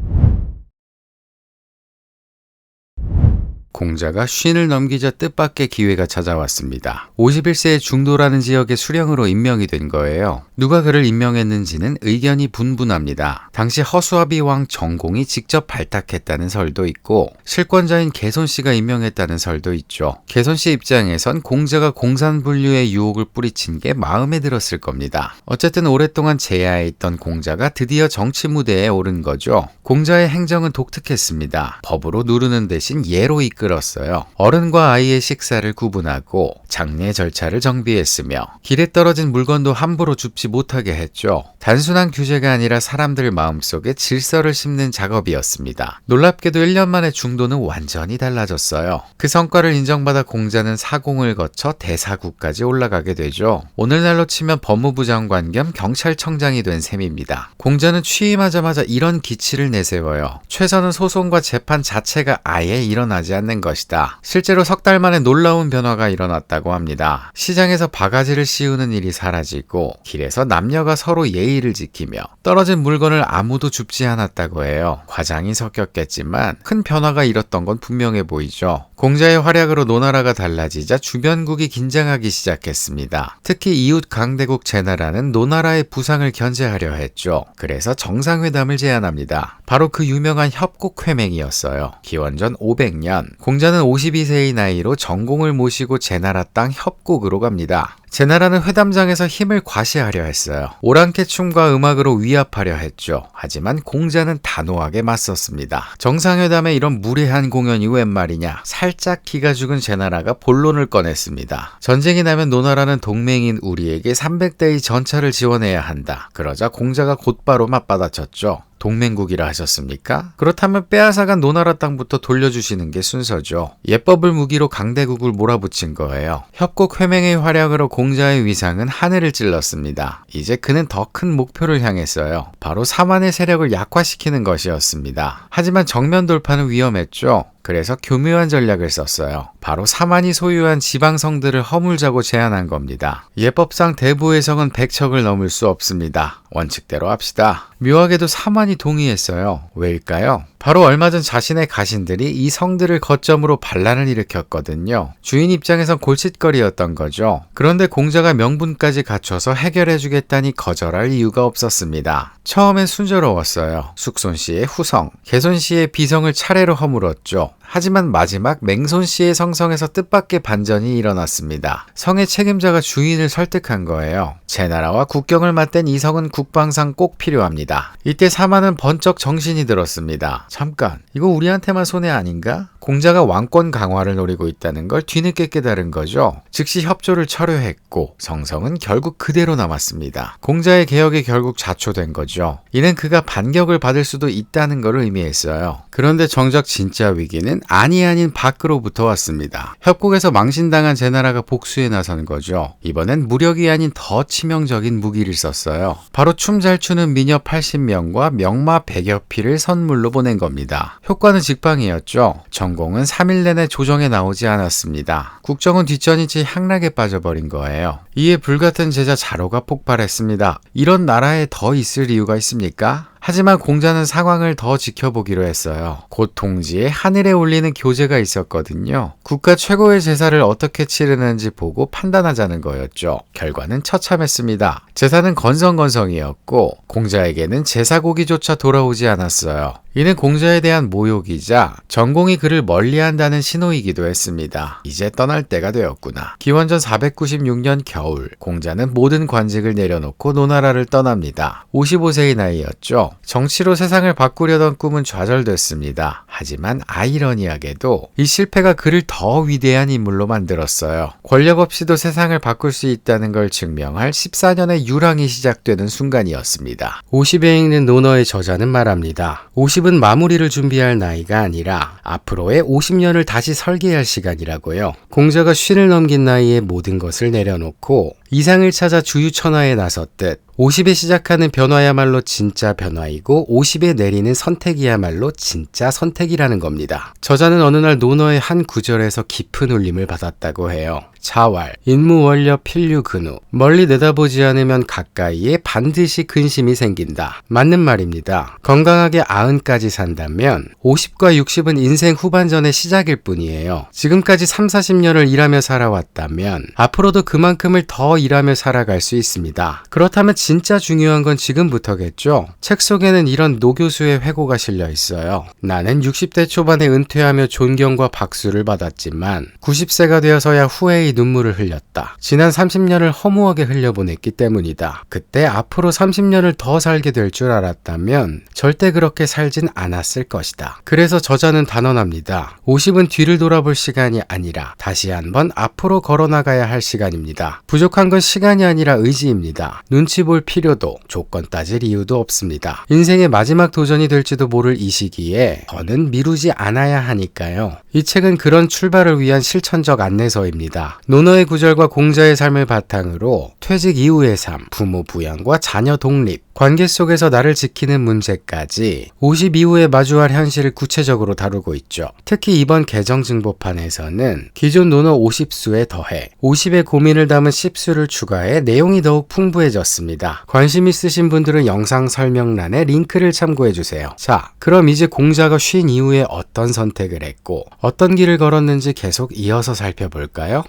공자가 쉰을 넘기자 뜻밖의 기회가 찾아왔습니다. 51세의 중도라는 지역의 수령으로 임명이 된 거예요. 누가 그를 임명했는지는 의견이 분분합니다. 당시 허수아비 왕 정공이 직접 발탁했다는 설도 있고 실권자인 개손씨가 임명했다는 설도 있죠. 개손씨 입장에선 공자가 공산분류의 유혹을 뿌리친 게 마음에 들었을 겁니다. 어쨌든 오랫동안 제야에 있던 공자가 드디어 정치 무대에 오른 거죠. 공자의 행정은 독특했습니다. 법으로 누르는 대신 예로 이끌었어요. 어른과 아이의 식사를 구분하고 장례 절차를 정비했으며 길에 떨어진 물건도 함부로 줍지 못하게 했죠. 단순한 규제가 아니라 사람들 마음속에 질서를 심는 작업이었습니다. 놀랍게도 1년 만에 중도는 완전히 달라졌어요. 그 성과를 인정받아 공자는 사공을 거쳐 대사구까지 올라가게 되죠. 오늘날로 치면 법무부 장관 겸 경찰청장이 된 셈입니다. 공자는 취임하자마자 이런 기치를 내세워요. 최선은 소송과 재판 자체가 아예 일어나지 않는 것이다. 실제로 석 달 만에 놀라운 변화가 일어났다고 합니다. 시장에서 바가지를 씌우는 일이 사라지고 길에서 남녀가 서로 예의를 지키며 떨어진 물건을 아무도 줍지 않았다고 해요. 과장이 섞였겠지만 큰 변화가 일었던 건 분명해 보이죠. 공자의 활약으로 노나라가 달라지자 주변국이 긴장하기 시작했습니다. 특히 이웃 강대국 제나라는 노나라의 부상을 견제하려 했죠. 그래서 정상회담을 제안합니다. 바로 그 유명한 협곡회맹이었어요. 기원전 500년 공자는 52세의 나이로 정공을 모시고 제나라 땅 협곡으로 갑니다. 제나라는 회담장에서 힘을 과시하려 했어요. 오랑캐 춤과 음악으로 위압하려 했죠. 하지만 공자는 단호하게 맞섰습니다. 정상회담에 이런 무례한 공연이 웬 말이냐. 살짝 기가 죽은 제나라가 본론을 꺼냈습니다. 전쟁이 나면 노나라는 동맹인 우리에게 300대의 전차를 지원해야 한다. 그러자 공자가 곧바로 맞받아쳤죠. 동맹국이라 하셨습니까? 그렇다면 빼앗아간 노나라 땅부터 돌려주시는 게 순서죠. 예법을 무기로 강대국을 몰아붙인 거예요. 협곡 회맹의 활약으로 공자의 위상은 하늘을 찔렀습니다. 이제 그는 더 큰 목표를 향했어요. 바로 삼환의 세력을 약화시키는 것이었습니다. 하지만 정면 돌파는 위험했죠. 그래서 교묘한 전략을 썼어요. 바로 삼환이 소유한 지방성들을 허물자고 제안한 겁니다. 예법상 대부의 성은 100척을 넘을 수 없습니다. 원칙대로 합시다. 묘하게도 삼환이 동의했어요. 왜일까요? 바로 얼마 전 자신의 가신들이 이 성들을 거점으로 반란을 일으켰거든요. 주인 입장에선 골칫거리였던 거죠. 그런데 공자가 명분까지 갖춰서 해결해주겠다니 거절할 이유가 없었습니다. 처음엔 순조로웠어요. 숙손씨의 후성, 개손씨의 비성을 차례로 허물었죠. 하지만 마지막 맹손 씨의 성성에서 뜻밖의 반전이 일어났습니다. 성의 책임자가 주인을 설득한 거예요. 제 나라와 국경을 맞댄 이 성은 국방상 꼭 필요합니다. 이때 사마는 번쩍 정신이 들었습니다. 잠깐, 이거 우리한테만 손해 아닌가? 공자가 왕권 강화를 노리고 있다는 걸 뒤늦게 깨달은 거죠. 즉시 협조를 철회했고 성성은 결국 그대로 남았습니다. 공자의 개혁이 결국 자초된 거죠. 이는 그가 반격을 받을 수도 있다는 걸 의미했어요. 그런데 정작 진짜 위기는 아니 아닌 밖으로부터 왔습니다. 협곡에서 망신당한 제나라가 복수에 나선 거죠. 이번엔 무력이 아닌 더 치명적인 무기를 썼어요. 바로 춤 잘 추는 미녀 80명과 명마 100여 피를 선물로 보낸 겁니다. 효과는 직방이었죠. 전공은 3일 내내 조정에 나오지 않았습니다. 국정은 뒷전이치 향락에 빠져버린 거예요. 이에 불같은 제자 자로가 폭발했습니다. 이런 나라에 더 있을 이유가 있습니까? 하지만 공자는 상황을 더 지켜보기로 했어요. 곧 동지에 하늘에 올리는 교제가 있었거든요. 국가 최고의 제사를 어떻게 치르는지 보고 판단하자는 거였죠. 결과는 처참했습니다. 제사는 건성건성이었고 공자에게는 제사고기조차 돌아오지 않았어요. 이는 공자에 대한 모욕이자 전공이 그를 멀리한다는 신호이기도 했습니다. 이제 떠날 때가 되었구나. 기원전 496년 겨울, 공자는 모든 관직을 내려놓고 노나라를 떠납니다. 55세의 나이였죠. 정치로 세상을 바꾸려던 꿈은 좌절됐습니다. 하지만 아이러니하게도 이 실패가 그를 더 위대한 인물로 만들었어요. 권력 없이도 세상을 바꿀 수 있다는 걸 증명할 14년의 유랑이 시작되는 순간이었습니다. 50에 읽는 논어의 저자는 말합니다. 50은 마무리를 준비할 나이가 아니라 앞으로의 50년을 다시 설계할 시간이라고요. 공자가 50을 넘긴 나이에 모든 것을 내려놓고 이상을 찾아 주유천하에 나섰듯 50에 시작하는 변화야말로 진짜 변화이고 50에 내리는 선택이야말로 진짜 선택이라는 겁니다. 저자는 어느 날 논어의 한 구절에서 깊은 울림을 받았다고 해요. 자왈, 인무원려 필류근우. 멀리 내다보지 않으면 가까이에 반드시 근심이 생긴다. 맞는 말입니다. 건강하게 90까지 산다면 50과 60은 인생 후반전의 시작일 뿐이에요. 지금까지 3, 40년을 일하며 살아왔다면 앞으로도 그만큼을 더 일하며 살아갈 수 있습니다. 그렇다면 진짜 중요한 건 지금부터겠죠? 책 속에는 이런 노 교수의 회고가 실려 있어요. 나는 60대 초반에 은퇴하며 존경과 박수를 받았지만 90세가 되어서야 후회의 눈물을 흘렸다. 지난 30년을 허무하게 흘려보냈기 때문이다. 그때 앞으로 30년을 더 살게 될 줄 알았다면 절대 그렇게 살진 않았을 것이다. 그래서 저자는 단언합니다. 50은 뒤를 돌아볼 시간이 아니라 다시 한번 앞으로 걸어나가야 할 시간입니다. 부족한 건 시간이 아니라 의지입니다. 눈치 볼 필요도 조건 따질 이유도 없습니다. 인생의 마지막 도전이 될지도 모를 이 시기에 더는 미루지 않아야 하니까요. 이 책은 그런 출발을 위한 실천적 안내서입니다. 논어의 구절과 공자의 삶을 바탕으로 퇴직 이후의 삶, 부모 부양과 자녀 독립, 관계 속에서 나를 지키는 문제까지 50 이후에 마주할 현실을 구체적으로 다루고 있죠. 특히 이번 개정 증보판에서는 기존 논어 50수에 더해 50의 고민을 담은 10수를 추가해 내용이 더욱 풍부해졌습니다. 관심 있으신 분들은 영상 설명란에 링크를 참고해주세요. 자, 그럼 이제 공자가 50 이후에 어떤 선택을 했고 어떤 길을 걸었는지 계속 이어서 살펴볼까요?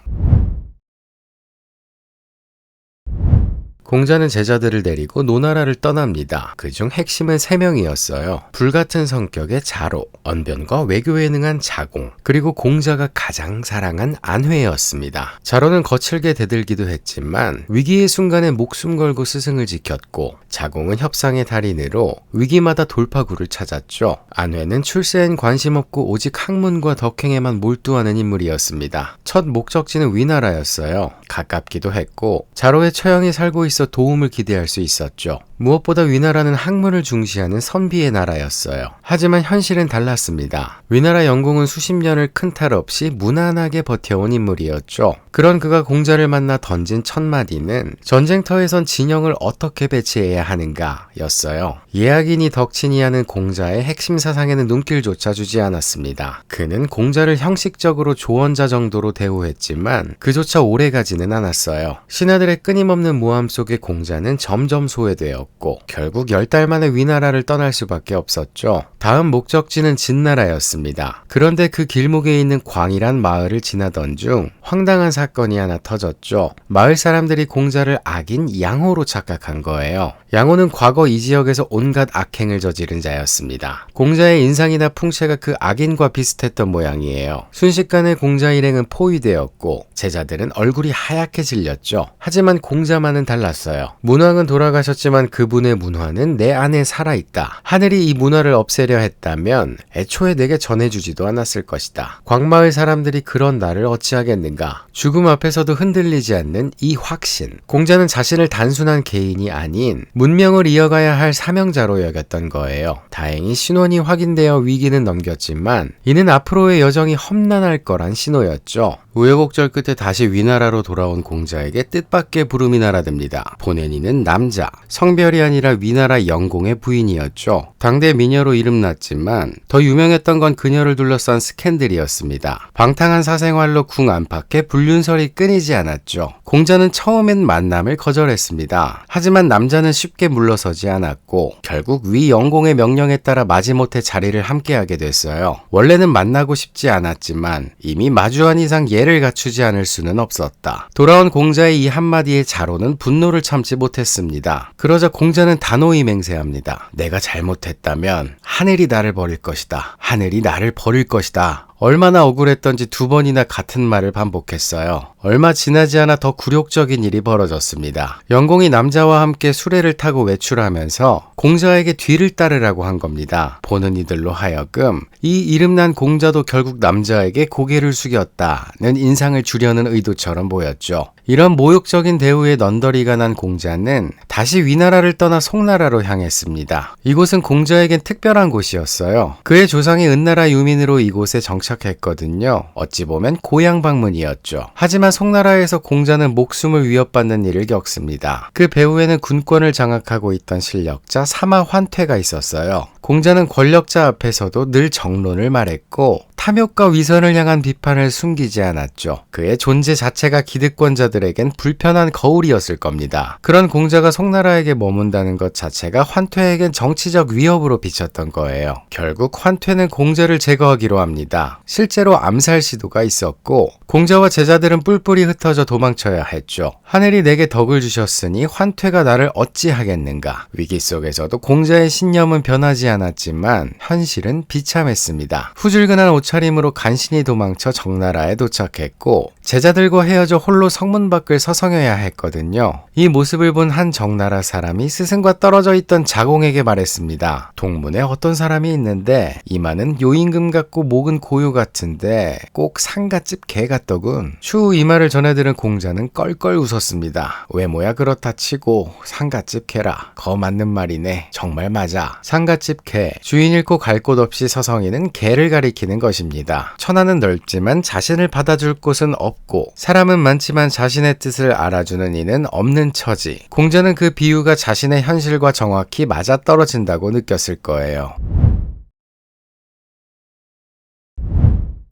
공자는 제자들을 데리고 노나라를 떠납니다. 그중 핵심은 3명이었어요. 불같은 성격의 자로, 언변과 외교에 능한 자공, 그리고 공자가 가장 사랑한 안회였습니다. 자로는 거칠게 대들기도 했지만 위기의 순간에 목숨 걸고 스승을 지켰고, 자공은 협상의 달인으로 위기마다 돌파구를 찾았죠. 안회는 출세엔 관심 없고 오직 학문과 덕행에만 몰두하는 인물이었습니다. 첫 목적지는 위나라였어요. 가깝기도 했고 자로의 처형이 살고 있어 도움을 기대할 수 있었죠. 무엇보다 위나라는 학문을 중시하는 선비의 나라였어요. 하지만 현실은 달랐습니다. 위나라 영공은 수십 년을 큰 탈 없이 무난하게 버텨온 인물이었죠. 그런 그가 공자를 만나 던진 첫 마디는 전쟁터에선 진영을 어떻게 배치해야 하는가 였어요. 예약인이 덕친이 하는 공자의 핵심 사상에는 눈길조차 주지 않았습니다. 그는 공자를 형식적으로 조언자 정도로 대우했지만 그조차 오래가지는 않았어요. 신하들의 끊임없는 모함 속에 결국에 공자는 점점 소외되었고 결국 10달 만에 위나라를 떠날 수밖에 없었죠. 다음 목적지는 진나라였습니다. 그런데 그 길목에 있는 광이란 마을을 지나던 중 황당한 사건이 하나 터졌죠. 마을 사람들이 공자를 악인 양호로 착각한 거예요. 양호는 과거 이 지역에서 온갖 악행을 저지른 자였습니다. 공자의 인상이나 풍채가 그 악인과 비슷했던 모양이에요. 순식간에 공자 일행은 포위되었고 제자들은 얼굴이 하얗게 질렸죠. 하지만 공자만은 달랐어요. 문왕은 돌아가셨지만 그분의 문화는 내 안에 살아있다. 하늘이 이 문화를 없애려 했다면 애초에 내게 전해주지도 않았을 것이다. 광마을 사람들이 그런 나를 어찌하겠는가. 죽음 앞에서도 흔들리지 않는 이 확신. 공자는 자신을 단순한 개인이 아닌 문명을 이어가야 할 사명자로 여겼던 거예요. 다행히 신원이 확인되어 위기는 넘겼지만 이는 앞으로의 여정이 험난할 거란 신호였죠. 우여곡절 끝에 다시 위나라로 돌아온 공자에게 뜻밖의 부름이 날아듭니다. 보내니는 남자, 성별이 아니라 위나라 영공의 부인이었죠. 당대 미녀로 이름났지만 더 유명했던 건 그녀를 둘러싼 스캔들이었습니다. 방탕한 사생활로 궁 안팎에 불륜설이 끊이지 않았죠. 공자는 처음엔 만남을 거절했습니다. 하지만 남자는 쉽게 물러서지 않았고 결국 위 영공의 명령에 따라 마지못해 자리를 함께하게 됐어요. 원래는 만나고 싶지 않았지만 이미 마주한 이상 예를 갖추지 않을 수는 없었다. 돌아온 공자의 이 한마디의 자로는 분노를 참지 못했습니다. 그러자 공자는 단호히 맹세합니다. 내가 잘못했다면 하늘이 나를 버릴 것이다. 하늘이 나를 버릴 것이다. 얼마나 억울했던지 2번이나 같은 말을 반복했어요. 얼마 지나지 않아 더 굴욕적인 일이 벌어졌습니다. 영공이 남자와 함께 수레를 타고 외출하면서 공자에게 뒤를 따르라고 한 겁니다. 보는 이들로 하여금 이 이름난 공자도 결국 남자에게 고개를 숙였다는 인상을 주려는 의도처럼 보였죠. 이런 모욕적인 대우에 넌더리가 난 공자는 다시 위나라를 떠나 송나라로 향했습니다. 이곳은 공자에겐 특별한 곳이었어요. 그의 조상이 은나라 유민으로 이곳에 정착했거든요. 어찌 보면 고향 방문이었죠. 하지만 송나라에서 공자는 목숨을 위협받는 일을 겪습니다. 그 배후에는 군권을 장악하고 있던 실력자 사마 환퇴가 있었어요. 공자는 권력자 앞에서도 늘 정론을 말했고 탐욕과 위선을 향한 비판을 숨기지 않았죠. 그의 존재 자체가 기득권자들에겐 불편한 거울이었을 겁니다. 그런 공자가 송나라에게 머문다는 것 자체가 환퇴에겐 정치적 위협으로 비쳤던 거예요. 결국 환퇴는 공자를 제거하기로 합니다. 실제로 암살 시도가 있었고 공자와 제자들은 뿔뿔이 흩어져 도망쳐야 했죠. 하늘이 내게 덕을 주셨으니 환퇴가 나를 어찌하겠는가. 위기 속에서도 공자의 신념은 변하지 않았지만 현실은 비참했습니다. 후줄근한 옷차림으로 간신히 도망쳐 정나라에 도착했고 제자들과 헤어져 홀로 성문 밖을 서성여야 했거든요. 이 모습을 본 한 정나라 사람이 스승과 떨어져 있던 자공에게 말했습니다. 동문에 어떤 사람이 있는데 이마는 요임금 같고 목은 고요 같은데 꼭 상갓집 개 같더군. 추후 이 말을 전해들은 공자는 껄껄 웃었습니다. 외모야 그렇다 치고 상갓집 개라. 거 맞는 말이네. 정말 맞아. 상갓집 개. 주인 잃고 갈 곳 없이 서성이는 개를 가리키는 것입니다. 천하는 넓지만 자신을 받아줄 곳은 없고 사람은 많지만 자신의 뜻을 알아주는 이는 없는 처지. 공자는 그 비유가 자신의 현실과 정확히 맞아떨어진다고 느꼈을 거예요.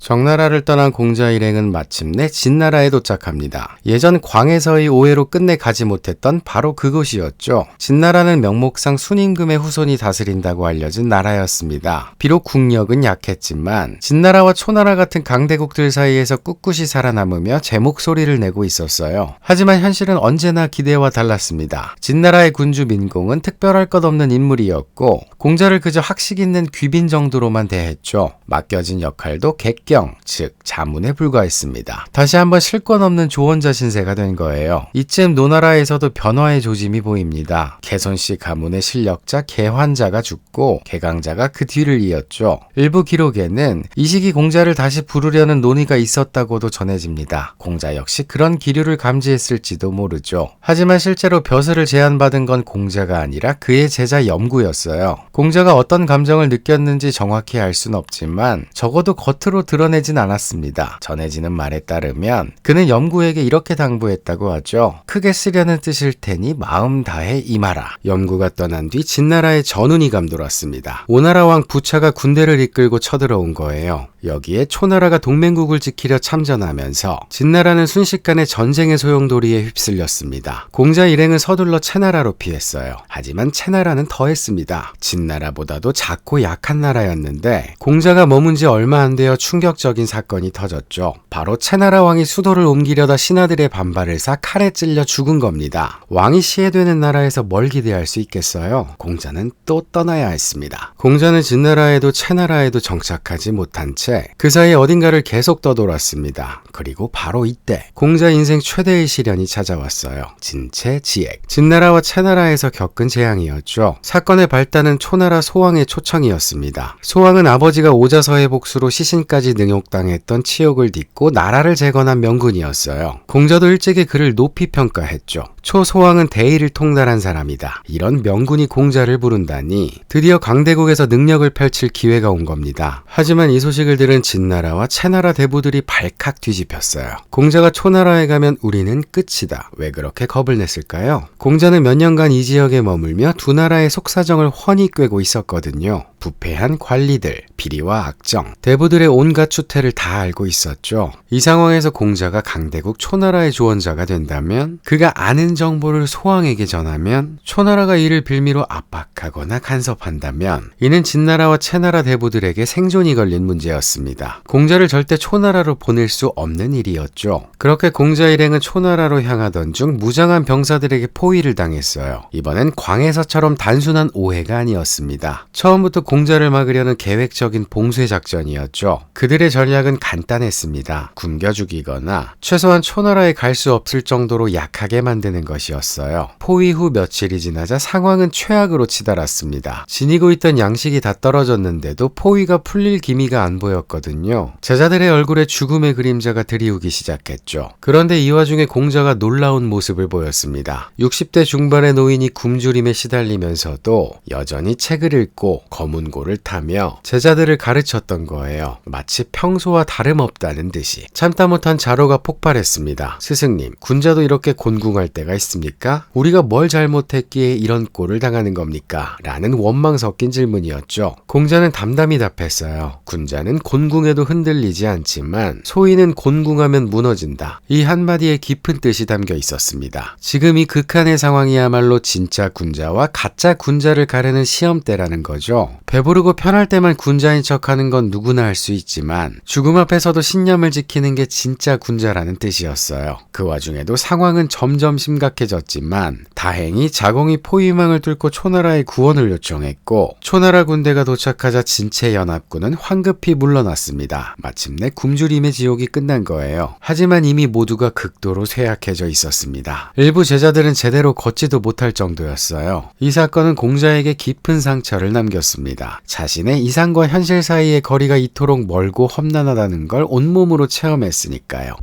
정나라를 떠난 공자 일행은 마침내 진나라에 도착합니다. 예전 광해서의 오해로 끝내 가지 못했던 바로 그곳이었죠. 진나라는 명목상 순임금의 후손이 다스린다고 알려진 나라였습니다. 비록 국력은 약했지만 진나라와 초나라 같은 강대국들 사이에서 꿋꿋이 살아남으며 제 목소리를 내고 있었어요. 하지만 현실은 언제나 기대와 달랐습니다. 진나라의 군주 민공은 특별할 것 없는 인물이었고 공자를 그저 학식 있는 귀빈 정도로만 대했죠. 맡겨진 역할도 객경, 즉 자문에 불과했습니다. 다시 한번 실권 없는 조언자 신세가 된 거예요. 이쯤 노나라에서도 변화의 조짐이 보입니다. 개선씨 가문의 실력자 개환자가 죽고 개강자가 그 뒤를 이었죠. 일부 기록에는 이 시기 공자를 다시 부르려는 논의가 있었다고도 전해집니다. 공자 역시 그런 기류를 감지했을지도 모르죠. 하지만 실제로 벼슬을 제안받은 건 공자가 아니라 그의 제자 염구였어요. 공자가 어떤 감정을 느꼈는지 정확히 알 순 없지만 적어도 겉으로 드러내진 않았습니다. 전해지는 말에 따르면 그는 염구에게 이렇게 당부했다고 하죠. 크게 쓰려는 뜻일 테니 마음 다해 임하라. 염구가 떠난 뒤 진나라에 전운이 감돌았습니다. 오나라 왕 부차가 군대를 이끌고 쳐들어온 거예요. 여기에 초나라가 동맹국을 지키려 참전하면서 진나라는 순식간에 전쟁의 소용돌이에 휩쓸렸습니다. 공자 일행은 서둘러 채나라로 피했어요. 하지만 채나라는 더했습니다. 진나라보다도 작고 약한 나라였는데 공자가 머문 지 얼마 안 되어 충격적인 사건이 터졌죠. 바로 채나라 왕이 수도를 옮기려다 신하들의 반발을 사 칼에 찔려 죽은 겁니다. 왕이 시해되는 나라에서 뭘 기대할 수 있겠어요? 공자는 또 떠나야 했습니다. 공자는 진나라에도 채나라에도 정착하지 못한 채 그 사이 어딘가를 계속 떠돌았습니다. 그리고 바로 이때 공자 인생 최대의 시련이 찾아왔어요. 진채지액. 진나라와 채나라에서 겪은 재앙이었죠. 사건의 발단은 초나라 소왕의 초청이었습니다. 소왕은 아버지가 오자서의 복수로 시신까지 능욕당했던 치욕을 딛고 나라를 재건한 명군이었어요. 공자도 일찍이 그를 높이 평가했죠. 초소왕은 대의를 통달한 사람이다. 이런 명군이 공자를 부른다니 드디어 강대국에서 능력을 펼칠 기회가 온 겁니다. 하지만 이 소식을 들은 진나라와 채나라 대부들이 발칵 뒤집혔어요. 공자가 초나라에 가면 우리는 끝이다. 왜 그렇게 겁을 냈을까요? 공자는 몇 년간 이 지역에 머물며 두 나라의 속사정을 훤히 꿰고 있었거든요. 부패한 관리들, 비리와 악정, 대부들의 온갖 추태를 다 알고 있었죠. 이 상황에서 공자가 강대국 초나라의 조언자가 된다면, 그가 아는 정보를 소왕에게 전하면, 초나라가 이를 빌미로 압박하거나 간섭한다면 이는 진나라와 채나라 대부들에게 생존이 걸린 문제였습니다. 공자를 절대 초나라로 보낼 수 없는 일이었죠. 그렇게 공자 일행은 초나라로 향하던 중 무장한 병사들에게 포위를 당했어요. 이번엔 광해사처럼 단순한 오해가 아니었습니다. 처음부터 공자를 막으려는 계획적인 봉쇄 작전이었죠. 그들의 전략은 간단했습니다. 굶겨 죽이거나 최소한 초나라에 갈 수 없을 정도로 약하게 만드는 것이었어요. 포위 후 며칠이 지나자 상황은 최악으로 치달았습니다. 지니고 있던 양식이 다 떨어졌는데도 포위가 풀릴 기미가 안 보였거든요. 제자들의 얼굴에 죽음의 그림자가 드리우기 시작했죠. 그런데 이 와중에 공자가 놀라운 모습을 보였습니다. 60대 중반의 노인이 굶주림에 시달리면서도 여전히 책을 읽고 검은고를 타며 제자들을 가르쳤던 거예요. 마치 평소와 다름없다는 듯이. 참다 못한 자로가 폭발했습니다. 스승님, 군자도 이렇게 곤궁할 때가 있습니까? 우리가 뭘 잘못했기에 이런 꼴을 당하는 겁니까? 라는 원망 섞인 질문이었죠. 공자는 담담히 답했어요. 군자는 곤궁해도 흔들리지 않지만 소인은 곤궁하면 무너진다. 이 한마디에 깊은 뜻이 담겨 있었습니다. 지금 이 극한의 상황이야말로 진짜 군자와 가짜 군자를 가르는 시험대라는 거죠. 배부르고 편할 때만 군자인 척하는 건 누구나 할 수 있지만 죽음 앞에서도 신념을 지키는 게 진짜 군자라는 뜻이었어요. 그 와중에도 상황은 점점 심각해졌지만 다행히 자공이 포위망을 뚫고 초나라의 구원을 요청했고 초나라 군대가 도착하자 진채연합군은 황급히 물러났습니다. 마침내 굶주림의 지옥이 끝난 거예요. 하지만 이미 모두가 극도로 쇠약해져 있었습니다. 일부 제자들은 제대로 걷지도 못할 정도였어요. 이 사건은 공자에게 깊은 상처를 남겼습니다. 자신의 이상과 현실 사이의 거리가 이토록 멀고 험난하다는 걸 온몸으로 체험했으니까요.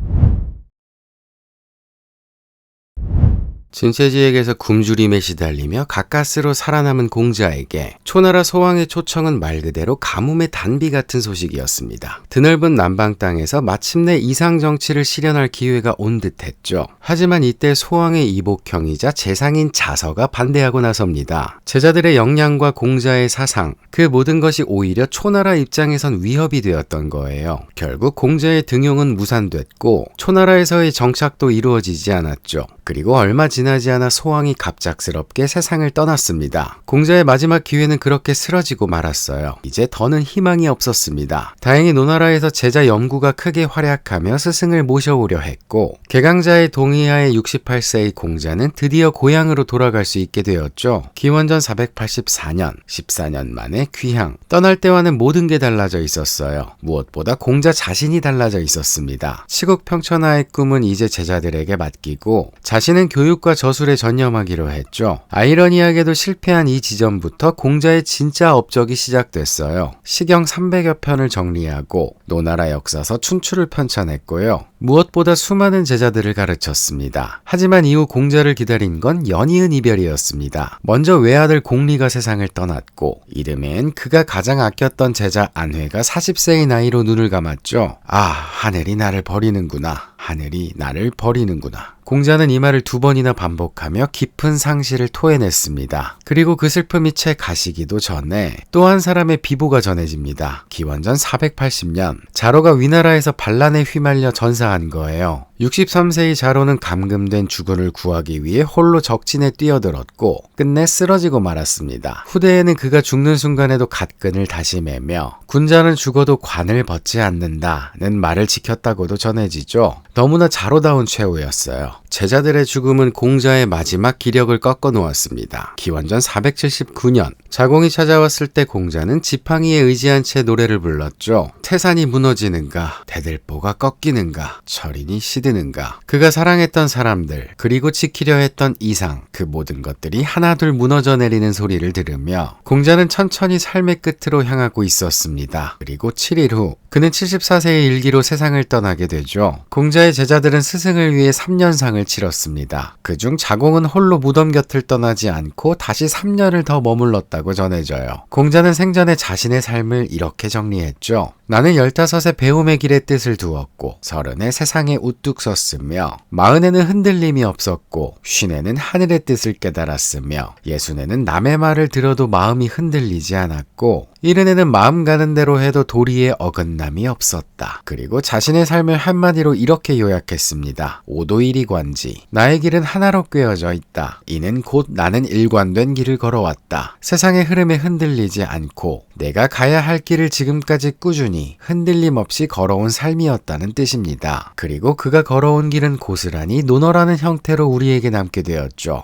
진채지액에서 굶주림에 시달리며 가까스로 살아남은 공자에게 초나라 소왕의 초청은 말 그대로 가뭄의 단비 같은 소식이었습니다. 드넓은 남방 땅에서 마침내 이상 정치를 실현할 기회가 온 듯했죠. 하지만 이때 소왕의 이복형이자 재상인 자서가 반대하고 나섭니다. 제자들의 역량과 공자의 사상, 그 모든 것이 오히려 초나라 입장에선 위협이 되었던 거예요. 결국 공자의 등용은 무산됐고 초나라에서의 정착도 이루어지지 않았죠. 그리고 얼마 지나지 않아 소왕이 갑작스럽게 세상을 떠났습니다. 공자의 마지막 기회는 그렇게 쓰러지고 말았어요. 이제 더는 희망이 없었습니다. 다행히 노나라에서 제자 염구가 크게 활약하며 스승을 모셔오려 했고 개강자의 동의하에 68세의 공자는 드디어 고향으로 돌아갈 수 있게 되었죠. 기원전 484년, 14년 만에 귀향. 떠날 때와는 모든 게 달라져 있었어요. 무엇보다 공자 자신이 달라져 있었습니다. 치국평천하의 꿈은 이제 제자들에게 맡기고 자신은 교육과 저술에 전념하기로 했죠. 아이러니하게도 실패한 이 지점부터 공자의 진짜 업적이 시작됐어요. 시경 300여 편을 정리하고 노나라 역사서 춘추를 편찬했고요. 무엇보다 수많은 제자들을 가르쳤습니다. 하지만 이후 공자를 기다린 건 연이은 이별이었습니다. 먼저 외아들 공리가 세상을 떠났고 이듬해엔 그가 가장 아꼈던 제자 안회가 40세의 나이로 눈을 감았죠. 아, 하늘이 나를 버리는구나. 하늘이 나를 버리는구나. 공자는 이 말을 2번이나 반복하며 깊은 상실을 토해냈습니다. 그리고 그 슬픔이 채 가시기도 전에 또 한 사람의 비보가 전해집니다. 기원전 480년 자로가 위나라에서 반란에 휘말려 전사한 거예요. 63세의 자로는 감금된 주군을 구하기 위해 홀로 적진에 뛰어들었고 끝내 쓰러지고 말았습니다. 후대에는 그가 죽는 순간에도 갓끈을 다시 매며 군자는 죽어도 관을 벗지 않는다는 말을 지켰다고도 전해지죠. 너무나 자로다운 최후였어요. 제자들의 죽음은 공자의 마지막 기력을 꺾어 놓았습니다. 기원전 479년 자공이 찾아왔을 때 공자는 지팡이에 의지한 채 노래를 불렀죠. 태산이 무너지는가, 대들보가 꺾이는가, 철인이 시드는가. 그가 사랑했던 사람들, 그리고 지키려 했던 이상, 그 모든 것들이 하나둘 무너져 내리는 소리를 들으며 공자는 천천히 삶의 끝으로 향하고 있었습니다. 그리고 7일 후 그는 74세의 일기로 세상을 떠나게 되죠. 공자의 제자들은 스승을 위해 3년상을 치렀습니다. 그중 자공은 홀로 무덤 곁을 떠나지 않고 다시 3년을 더 머물렀다고 전해져요. 공자는 생전에 자신의 삶을 이렇게 정리했죠. 나는 15에 배움의 길에 뜻을 두었고 30에 세상에 우뚝 섰으며 40에는 흔들림이 없었고 50에는 하늘의 뜻을 깨달았으며 60에는 남의 말을 들어도 마음이 흔들리지 않았고 70에는 마음 가는 대로 해도 도리에 어긋남이 없었다. 그리고 자신의 삶을 한마디로 이렇게 요약했습니다. 오도일이관지 나의 길은 하나로 꿰어져 있다. 이는 곧 나는 일관된 길을 걸어왔다. 세상의 흐름에 흔들리지 않고 내가 가야 할 길을 지금까지 꾸준히 흔들림 없이 걸어온 삶이었다는 뜻입니다. 그리고 그가 걸어온 길은 고스란히 논어라는 형태로 우리에게 남게 되었죠.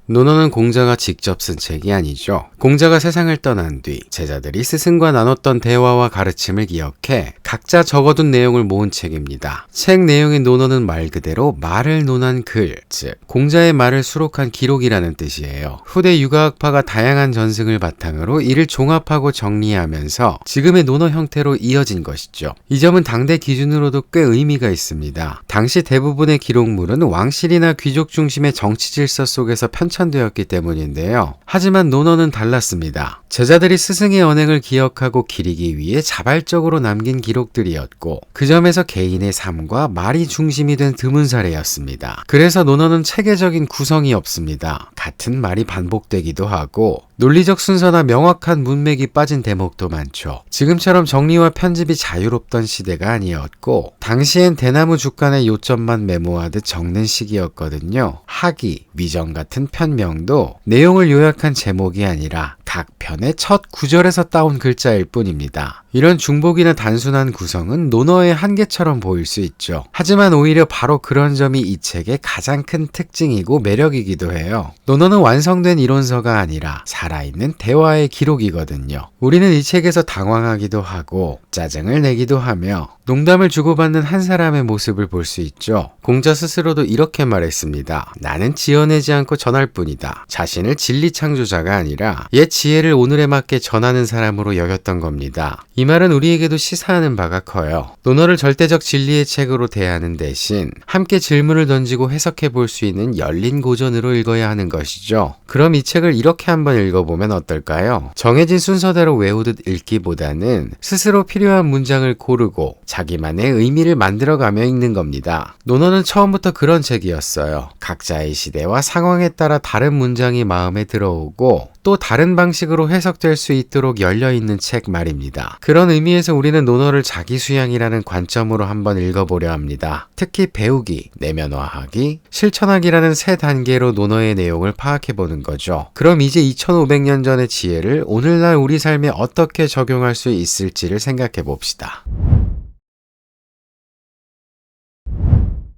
논어는 공자가 직접 쓴 책이 아니죠. 공자가 세상을 떠난 뒤 제자들이 스승과 나눴던 대화와 가르침을 기억해 각자 적어둔 내용을 모은 책입니다. 책 내용의 논어는 말 그대로 말을 논한 글, 즉 공자의 말을 수록한 기록이라는 뜻이에요. 후대 유가학파가 다양한 전승을 바탕으로 이를 종합하고 정리하면서 지금의 논어 형태로 이어진 것이죠. 이 점은 당대 기준으로도 꽤 의미가 있습니다. 당시 대부분의 기록물은 왕실이나 귀족 중심의 정치 질서 속에서 편찬되었기 때문인데요. 하지만 논어는 달랐습니다. 제자들이 스승의 언행을 기억하고 기리기 위해 자발적으로 남긴 기록들이었고 그 점에서 개인의 삶과 말이 중심이 된 드문 사례였습니다. 그래서 논어는 체계적인 구성이 없습니다. 같은 말이 반복되기도 하고 논리적 순서나 명확한 문맥이 빠진 대목도 많죠. 지금처럼 정리와 편집이 자유롭던 시대가 아니었고 당시엔 대나무 죽간의 요점만 메모하듯 적는 시기였거든요. 학이, 위정 같은 편명도 내용을 요약한 제목이 아니라 각 편의 첫 구절에서 따온 글자일 뿐입니다. 이런 중복이나 단순한 구성은 논어의 한계처럼 보일 수 있죠. 하지만 오히려 바로 그런 점이 이 책의 가장 큰 특징이고 매력이기도 해요. 논어는 완성된 이론서가 아니라 살아있는 대화의 기록이거든요. 우리는 이 책에서 당황하기도 하고 짜증을 내기도 하며 농담을 주고받는 한 사람의 모습을 볼 수 있죠. 공자 스스로도 이렇게 말했습니다. 나는 지어내지 않고 전할 뿐이다. 자신을 진리 창조자가 아니라 옛 지혜를 오늘에 맞게 전하는 사람으로 여겼던 겁니다. 이 말은 우리에게도 시사하는 바가 커요. 논어를 절대적 진리의 책으로 대하는 대신 함께 질문을 던지고 해석해 볼 수 있는 열린 고전으로 읽어야 하는 것이죠. 그럼 이 책을 이렇게 한번 읽어보면 어떨까요? 정해진 순서대로 외우듯 읽기보다는 스스로 필요한 문장을 고르고 자기만의 의미를 만들어가며 읽는 겁니다. 논어는 처음부터 그런 책이었어요. 각자의 시대와 상황에 따라 다른 문장이 마음에 들어오고 또 다른 방식으로 해석될 수 있도록 열려있는 책 말입니다. 그런 의미에서 우리는 논어를 자기 수양이라는 관점으로 한번 읽어보려 합니다. 특히 배우기, 내면화하기, 실천하기라는 세 단계로 논어의 내용을 파악해보는 거죠. 그럼 이제 2500년 전의 지혜를 오늘날 우리 삶에 어떻게 적용할 수 있을지를 생각해봅시다.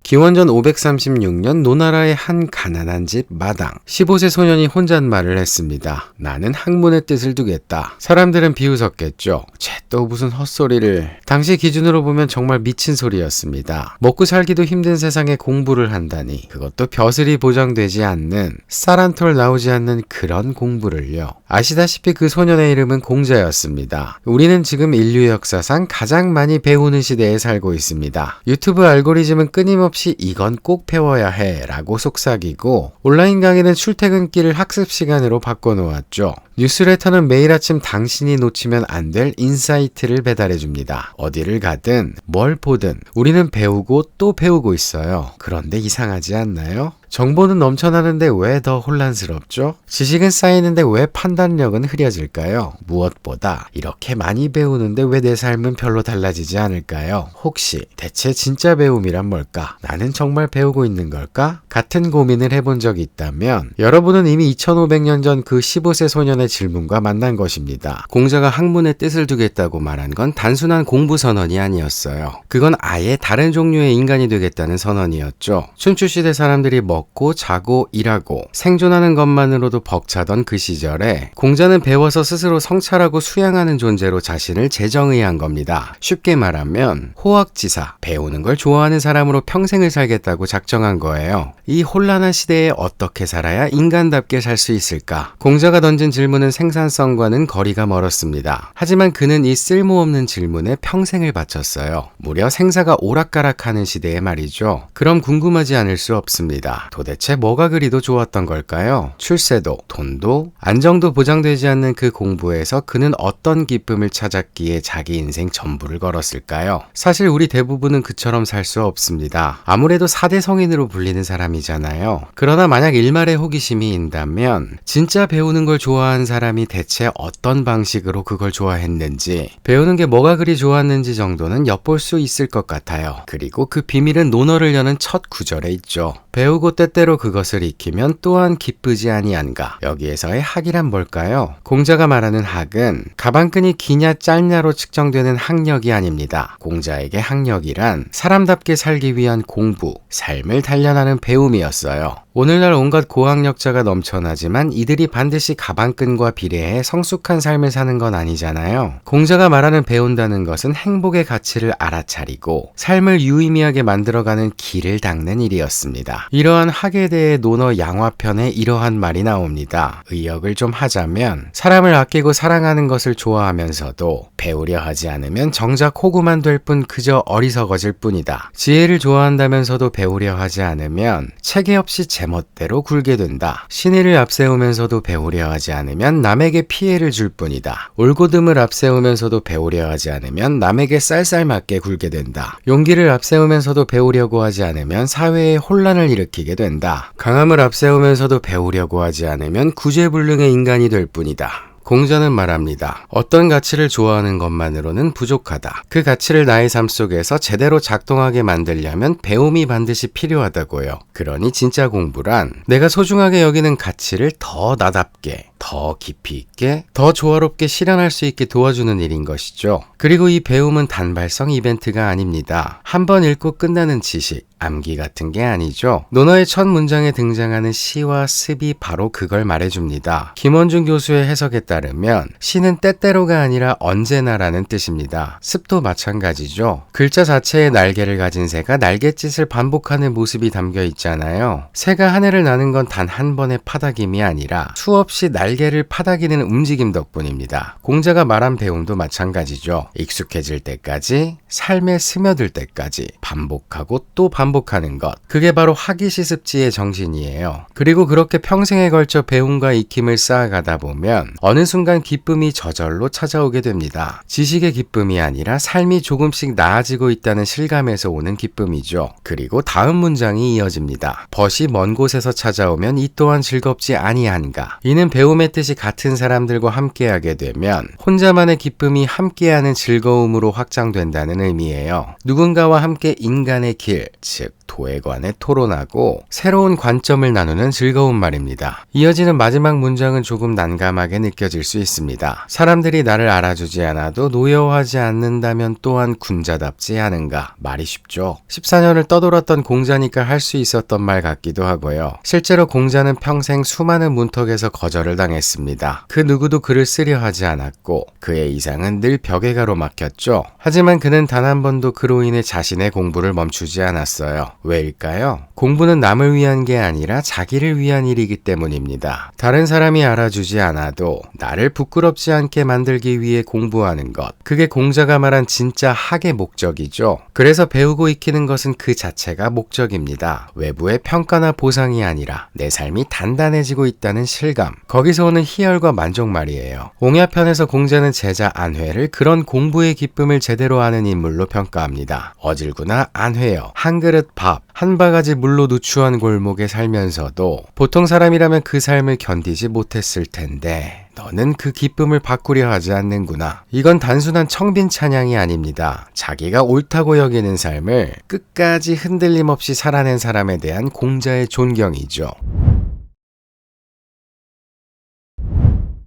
기원전 536년 노나라의 한 가난한 집 마당 15세 소년이 혼잣말을 했습니다. 나는 학문의 뜻을 두겠다. 사람들은 비웃었겠죠. 쟤 또 무슨 헛소리를. 당시 기준으로 보면 정말 미친 소리였습니다. 먹고 살기도 힘든 세상에 공부를 한다니, 그것도 벼슬이 보장되지 않는 쌀 한 톨 나오지 않는 그런 공부를요. 아시다시피 그 소년의 이름은 공자였습니다. 우리는 지금 인류 역사상 가장 많이 배우는 시대에 살고 있습니다. 유튜브 알고리즘은 끊임없이 없이 이건 꼭 배워야 해 라고 속삭이고 온라인 강의는 출퇴근길을 학습 시간으로 바꿔놓았죠. 뉴스레터는 매일 아침 당신이 놓치면 안 될 인사이트를 배달해 줍니다. 어디를 가든 뭘 보든 우리는 배우고 또 배우고 있어요. 그런데 이상하지 않나요? 정보는 넘쳐나는데 왜 더 혼란스럽죠? 지식은 쌓이는데 왜 판단력은 흐려질까요? 무엇보다 이렇게 많이 배우는데 왜 내 삶은 별로 달라지지 않을까요? 혹시 대체 진짜 배움이란 뭘까? 나는 정말 배우고 있는 걸까? 같은 고민을 해본 적이 있다면 여러분은 이미 2500년 전 그 15세 소년의 질문과 만난 것입니다. 공자가 학문의 뜻을 두겠다고 말한 건 단순한 공부 선언이 아니었어요. 그건 아예 다른 종류의 인간이 되겠다는 선언이었죠. 춘추시대 사람들이 먹고 자고 일하고 생존하는 것만으로도 벅차던 그 시절에 공자는 배워서 스스로 성찰하고 수양하는 존재로 자신을 재정의한 겁니다. 쉽게 말하면 호학지사, 배우는 걸 좋아하는 사람으로 평생을 살겠다고 작정한 거예요. 이 혼란한 시대에 어떻게 살아야 인간답게 살 수 있을까? 공자가 던진 질문은 생산성과는 거리가 멀었습니다. 하지만 그는 이 쓸모없는 질문에 평생을 바쳤어요. 무려 생사가 오락가락하는 시대에 말이죠. 그럼 궁금하지 않을 수 없습니다. 도대체 뭐가 그리도 좋았던 걸까요? 출세도, 돈도, 안정도 보장되지 않는 그 공부에서 그는 어떤 기쁨을 찾았기에 자기 인생 전부를 걸었을까요? 사실 우리 대부분은 그처럼 살 수 없습니다. 아무래도 4대 성인으로 불리는 사람이잖아요. 그러나 만약 일말의 호기심이 있다면 진짜 배우는 걸 좋아하는 사람이 대체 어떤 방식으로 그걸 좋아했는지, 배우는 게 뭐가 그리 좋았는지 정도는 엿볼 수 있을 것 같아요. 그리고 그 비밀은 논어를 여는 첫 구절에 있죠. 배우고 때때로 그것을 익히면 또한 기쁘지 아니한가. 여기에서의 학이란 뭘까요? 공자가 말하는 학은 가방끈이 기냐 짧냐로 측정되는 학력이 아닙니다. 공자에게 학력이란 사람답게 살기 위한 공부, 삶을 단련하는 배움이었어요. 오늘날 온갖 고학력자가 넘쳐나지만 이들이 반드시 가방끈과 비례해 성숙한 삶을 사는 건 아니잖아요. 공자가 말하는 배운다는 것은 행복의 가치를 알아차리고 삶을 유의미하게 만들어가는 길을 닦는 일이었습니다. 이러한 학에 대해 논어 양화편에 이러한 말이 나옵니다. 의역을 좀 하자면 사람을 아끼고 사랑하는 것을 좋아하면서도 배우려 하지 않으면 정작 호구만 될 뿐 그저 어리석어질 뿐이다. 지혜를 좋아한다면서도 배우려 하지 않으면 체계 없이 제멋대로 굴게 된다. 신의를 앞세우면서도 배우려 하지 않으면 남에게 피해를 줄 뿐이다. 올곧음을 앞세우면서도 배우려 하지 않으면 남에게 쌀쌀맞게 굴게 된다. 용기를 앞세우면서도 배우려고 하지 않으면 사회에 혼란을 일으키게 된다. 강함을 앞세우면서도 배우려고 하지 않으면 구제불능의 인간이 될 뿐이다. 공자는 말합니다. 어떤 가치를 좋아하는 것만으로는 부족하다. 그 가치를 나의 삶 속에서 제대로 작동하게 만들려면 배움이 반드시 필요하다고요. 그러니 진짜 공부란 내가 소중하게 여기는 가치를 더 나답게, 더 깊이 있게, 더 조화롭게 실현할 수 있게 도와주는 일인 것이죠. 그리고 이 배움은 단발성 이벤트가 아닙니다. 한번 읽고 끝나는 지식, 암기 같은 게 아니죠. 논어의 첫 문장에 등장하는 시와 습이 바로 그걸 말해줍니다. 김원중 교수의 해석에 따르면 시는 때때로가 아니라 언제나라는 뜻입니다. 습도 마찬가지죠. 글자 자체에 날개를 가진 새가 날갯짓을 반복하는 모습이 담겨 있잖아요. 새가 하늘을 나는 건 단 한 번의 파닥임이 아니라 수없이 날개를 파닥이는 움직임 덕분입니다. 공자가 말한 배움도 마찬가지죠. 익숙해질 때까지, 삶에 스며들 때까지 반복하고 또 반복하는 것. 그게 바로 학이시습지의 정신이에요. 그리고 그렇게 평생에 걸쳐 배움과 익힘을 쌓아가다 보면 어느 순간 기쁨이 저절로 찾아오게 됩니다. 지식의 기쁨이 아니라 삶이 조금씩 나아지고 있다는 실감에서 오는 기쁨이죠. 그리고 다음 문장이 이어집니다. 벗이 먼 곳에서 찾아오면 이 또한 즐겁지 아니한가. 이는 배움의 뜻이 같은 사람들과 함께하게 되면 혼자만의 기쁨이 함께하는 즐거움으로 확장된다는 의미예요. 누군가와 함께 인간의 길, 즉 도에 관해 토론하고 새로운 관점을 나누는 즐거운 말입니다. 이어지는 마지막 문장은 조금 난감하게 느껴질 수 있습니다. 사람들이 나를 알아주지 않아도 노여워하지 않는다면 또한 군자답지 않은가. 말이 쉽죠. 14년을 떠돌았던 공자니까 할 수 있었던 말 같기도 하고요. 실제로 공자는 평생 수많은 문턱에서 거절을 당했습니다. 그 누구도 그를 쓰려 하지 않았고 그의 이상은 늘 벽에 가로막혔죠. 하지만 그는 단 한 번도 그로 인해 자신의 공부를 멈추지 않았어요. 왜일까요? 공부는 남을 위한 게 아니라 자기를 위한 일이기 때문입니다. 다른 사람이 알아주지 않아도 나를 부끄럽지 않게 만들기 위해 공부하는 것. 그게 공자가 말한 진짜 학의 목적이죠. 그래서 배우고 익히는 것은 그 자체가 목적입니다. 외부의 평가나 보상이 아니라 내 삶이 단단해지고 있다는 실감. 거기서 오는 희열과 만족 말이에요. 옹야편에서 공자는 제자 안회를 그런 공부의 기쁨을 제대로 아는 인물로 평가합니다. 어질구나 안회여 한 그릇 밥, 한 바가지 물로 누추한 골목에 살면서도 보통 사람이라면 그 삶을 견디지 못했을 텐데 너는 그 기쁨을 바꾸려 하지 않는구나. 이건 단순한 청빈 찬양이 아닙니다. 자기가 옳다고 여기는 삶을 끝까지 흔들림 없이 살아낸 사람에 대한 공자의 존경이죠.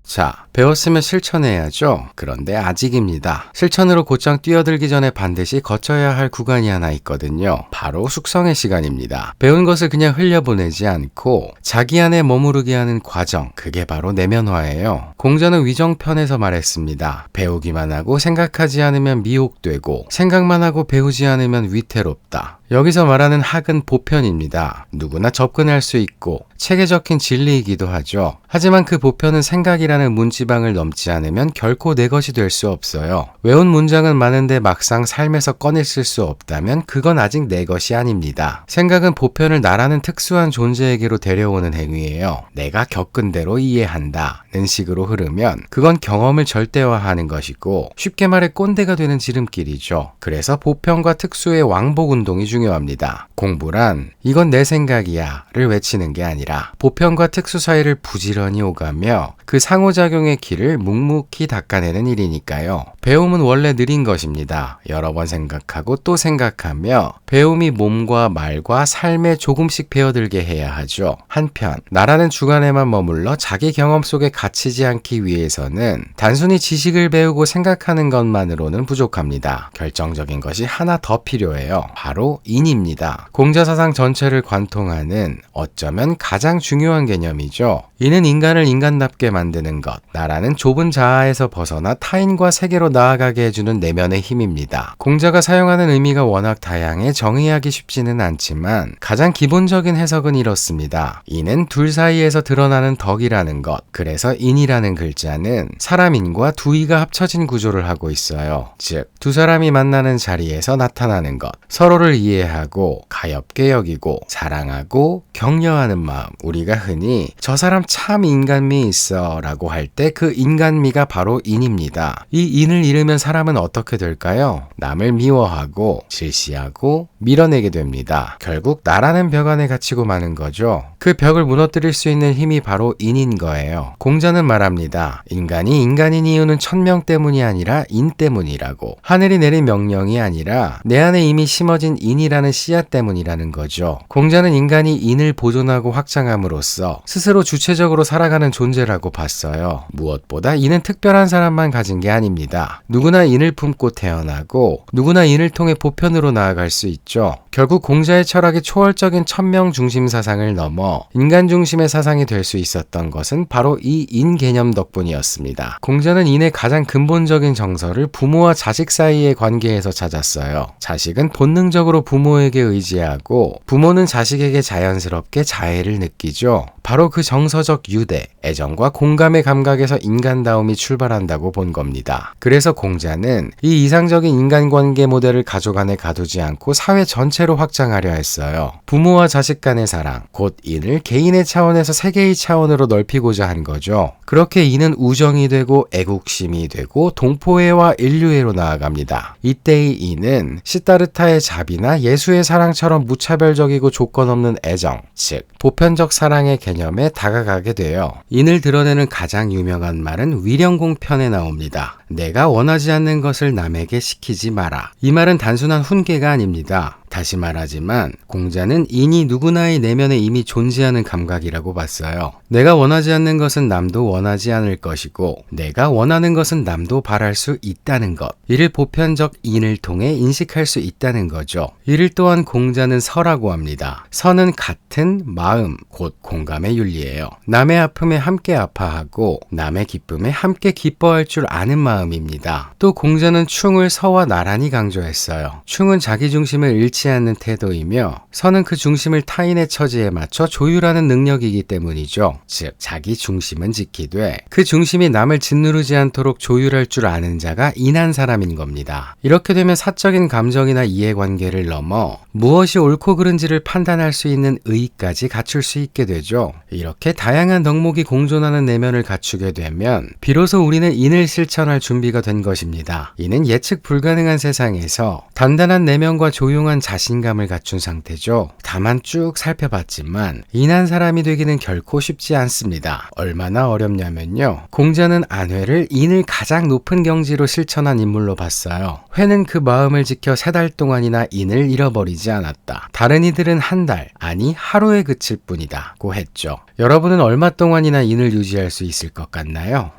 자, 배웠으면 실천해야죠. 그런데 아직입니다. 실천으로 곧장 뛰어들기 전에 반드시 거쳐야 할 구간이 하나 있거든요. 바로 숙성의 시간입니다. 배운 것을 그냥 흘려보내지 않고 자기 안에 머무르게 하는 과정, 그게 바로 내면화예요. 공자는 위정편에서 말했습니다. 배우기만 하고 생각하지 않으면 미혹되고 생각만 하고 배우지 않으면 위태롭다. 여기서 말하는 학은 보편입니다. 누구나 접근할 수 있고 책에 적힌 진리이기도 하죠. 하지만 그 보편은 생각이라는 문지방을 넘지 않으면 결코 내 것이 될 수 없어요. 외운 문장은 많은데 막상 삶에서 꺼냈을 수 없다면 그건 아직 내 것이 아닙니다. 생각은 보편을 나라는 특수한 존재에게로 데려오는 행위예요. 내가 겪은 대로 이해한다는 식으로 흐르면 그건 경험을 절대화하는 것이고 쉽게 말해 꼰대가 되는 지름길이죠. 그래서 보편과 특수의 왕복 운동이 중요합니다. 공부란 이건 내 생각이야 를 외치는 게 아니라 보편과 특수 사이를 부지런히 오가며 그 상호작용의 길을 묵묵히 닦아내는 일이니까요. 배움은 원래 느린 것입니다. 여러 번 생각하고 또 생각하며 배움이 몸과 말과 삶에 조금씩 배어들게 해야 하죠. 한편 나라는 주관에만 머물러 자기 경험 속에 갇히지 않기 위해서는 단순히 지식을 배우고 생각하는 것만으로는 부족합니다. 결정적인 것이 하나 더 필요해요. 바로 인입니다. 공자사상 전체를 관통하는 어쩌면 가장 중요한 개념이죠. 이는 인간을 인간답게 만드는 것, 나라는 좁은 자아에서 벗어나 타인과 세계로 나아가게 해주는 내면의 힘입니다. 공자가 사용하는 의미가 워낙 다양해 정의하기 쉽지는 않지만 가장 기본적인 해석은 이렇습니다. 인은 둘 사이에서 드러나는 덕이라는 것, 그래서 인이라는 글자는 사람인과 두 이가 합쳐진 구조를 하고 있어요. 즉, 두 사람이 만나는 자리에서 나타나는 것, 서로를 이해하고 가엽게 여기고 사랑하고 격려하는 마음, 우리가 흔히 저 사람 참 인간미 있어 라고 할 때 그 인간미가 바로 인입니다. 이 인을 잃으면 사람은 어떻게 될까요? 남을 미워하고 질시하고 밀어내게 됩니다. 결국 나라는 벽 안에 갇히고 마는 거죠. 그 벽을 무너뜨릴 수 있는 힘이 바로 인인 거예요. 공자는 말합니다. 인간이 인간인 이유는 천명 때문이 아니라 인 때문이라고. 하늘이 내린 명령이 아니라 내 안에 이미 심어진 인이라는 씨앗 때문이라는 거죠. 공자는 인간이 인을 보존하고 확장함으로써 스스로 주체적으로 살아가는 존재라고 봤어요. 무엇보다 인은 특별한 사람만 가진 게 아닙니다. 누구나 인을 품고 태어나고 누구나 인을 통해 보편으로 나아갈 수 있죠. 결국 공자의 철학이 초월적인 천명 중심 사상을 넘어 인간 중심의 사상이 될 수 있었던 것은 바로 이 인 개념 덕분이었습니다. 공자는 인의 가장 근본적인 정서를 부모와 자식 사이의 관계에서 찾았어요. 자식은 본능적으로 부모에게 의지하고 부모는 자식에게 자연스럽게 자애를 느끼죠. 바로 그 정서적 유대, 애정과 공감의 감각에서 인간다움이 출발한다고 본 겁니다. 그래서 공자는 이 이상적인 인간관계 모델을 가족 안에 가두지 않고 사회 전체로 확장하려 했어요. 부모와 자식 간의 사랑, 곧 인을 개인의 차원에서 세계의 차원으로 넓히고자 한 거죠. 그렇게 인은 우정이 되고 애국심이 되고 동포애와 인류애로 나아갑니다. 이때의 인은 시타르타의 자비나 예수의 사랑처럼 무차별적이고 조건 없는 애정, 즉 보편적 사랑의 개념에 다가가게 돼요. 인을 드러내는 가장 유명한 말은 위령공편에 나옵니다. 내가 원하지 않는 것을 남에게 시키지 마라. 이 말은 단순한 훈계가 아닙니다. 다시 말하지만 공자는 인이 누구나의 내면에 이미 존재하는 감각이라고 봤어요. 내가 원하지 않는 것은 남도 원하지 않을 것이고 내가 원하는 것은 남도 바랄 수 있다는 것. 이를 보편적 인을 통해 인식할 수 있다는 거죠. 이를 또한 공자는 서라고 합니다. 서는 같은 마음, 곧 공감의 윤리예요. 남의 아픔에 함께 아파하고 남의 기쁨에 함께 기뻐할 줄 아는 마음입니다. 또 공자는 충을 서와 나란히 강조했어요. 충은 자기 중심을 잃지 잃지 않는 태도이며 선은 그 중심을 타인의 처지에 맞춰 조율하는 능력이기 때문이죠. 즉 자기 중심은 지키되 그 중심이 남을 짓누르지 않도록 조율할 줄 아는 자가 인한 사람인 겁니다. 이렇게 되면 사적인 감정이나 이해관계를 넘어 무엇이 옳고 그른지를 판단할 수 있는 의까지 갖출 수 있게 되죠. 이렇게 다양한 덕목이 공존하는 내면을 갖추게 되면 비로소 우리는 인을 실천할 준비가 된 것입니다. 이는 예측 불가능한 세상에서 단단한 내면과 조용한 자신감을 갖춘 상태죠. 다만 쭉 살펴봤지만 인한 사람이 되기는 결코 쉽지 않습니다. 얼마나 어렵냐면요. 공자는 안회를 인을 가장 높은 경지로 실천한 인물로 봤어요. 회는 그 마음을 지켜 3달 동안이나 인을 잃어버리지 않았다. 다른 이들은 한 달, 아니 하루에 그칠 뿐이다 고 했죠. 여러분은 얼마 동안이나 인을 유지할 수 있을 것 같나요?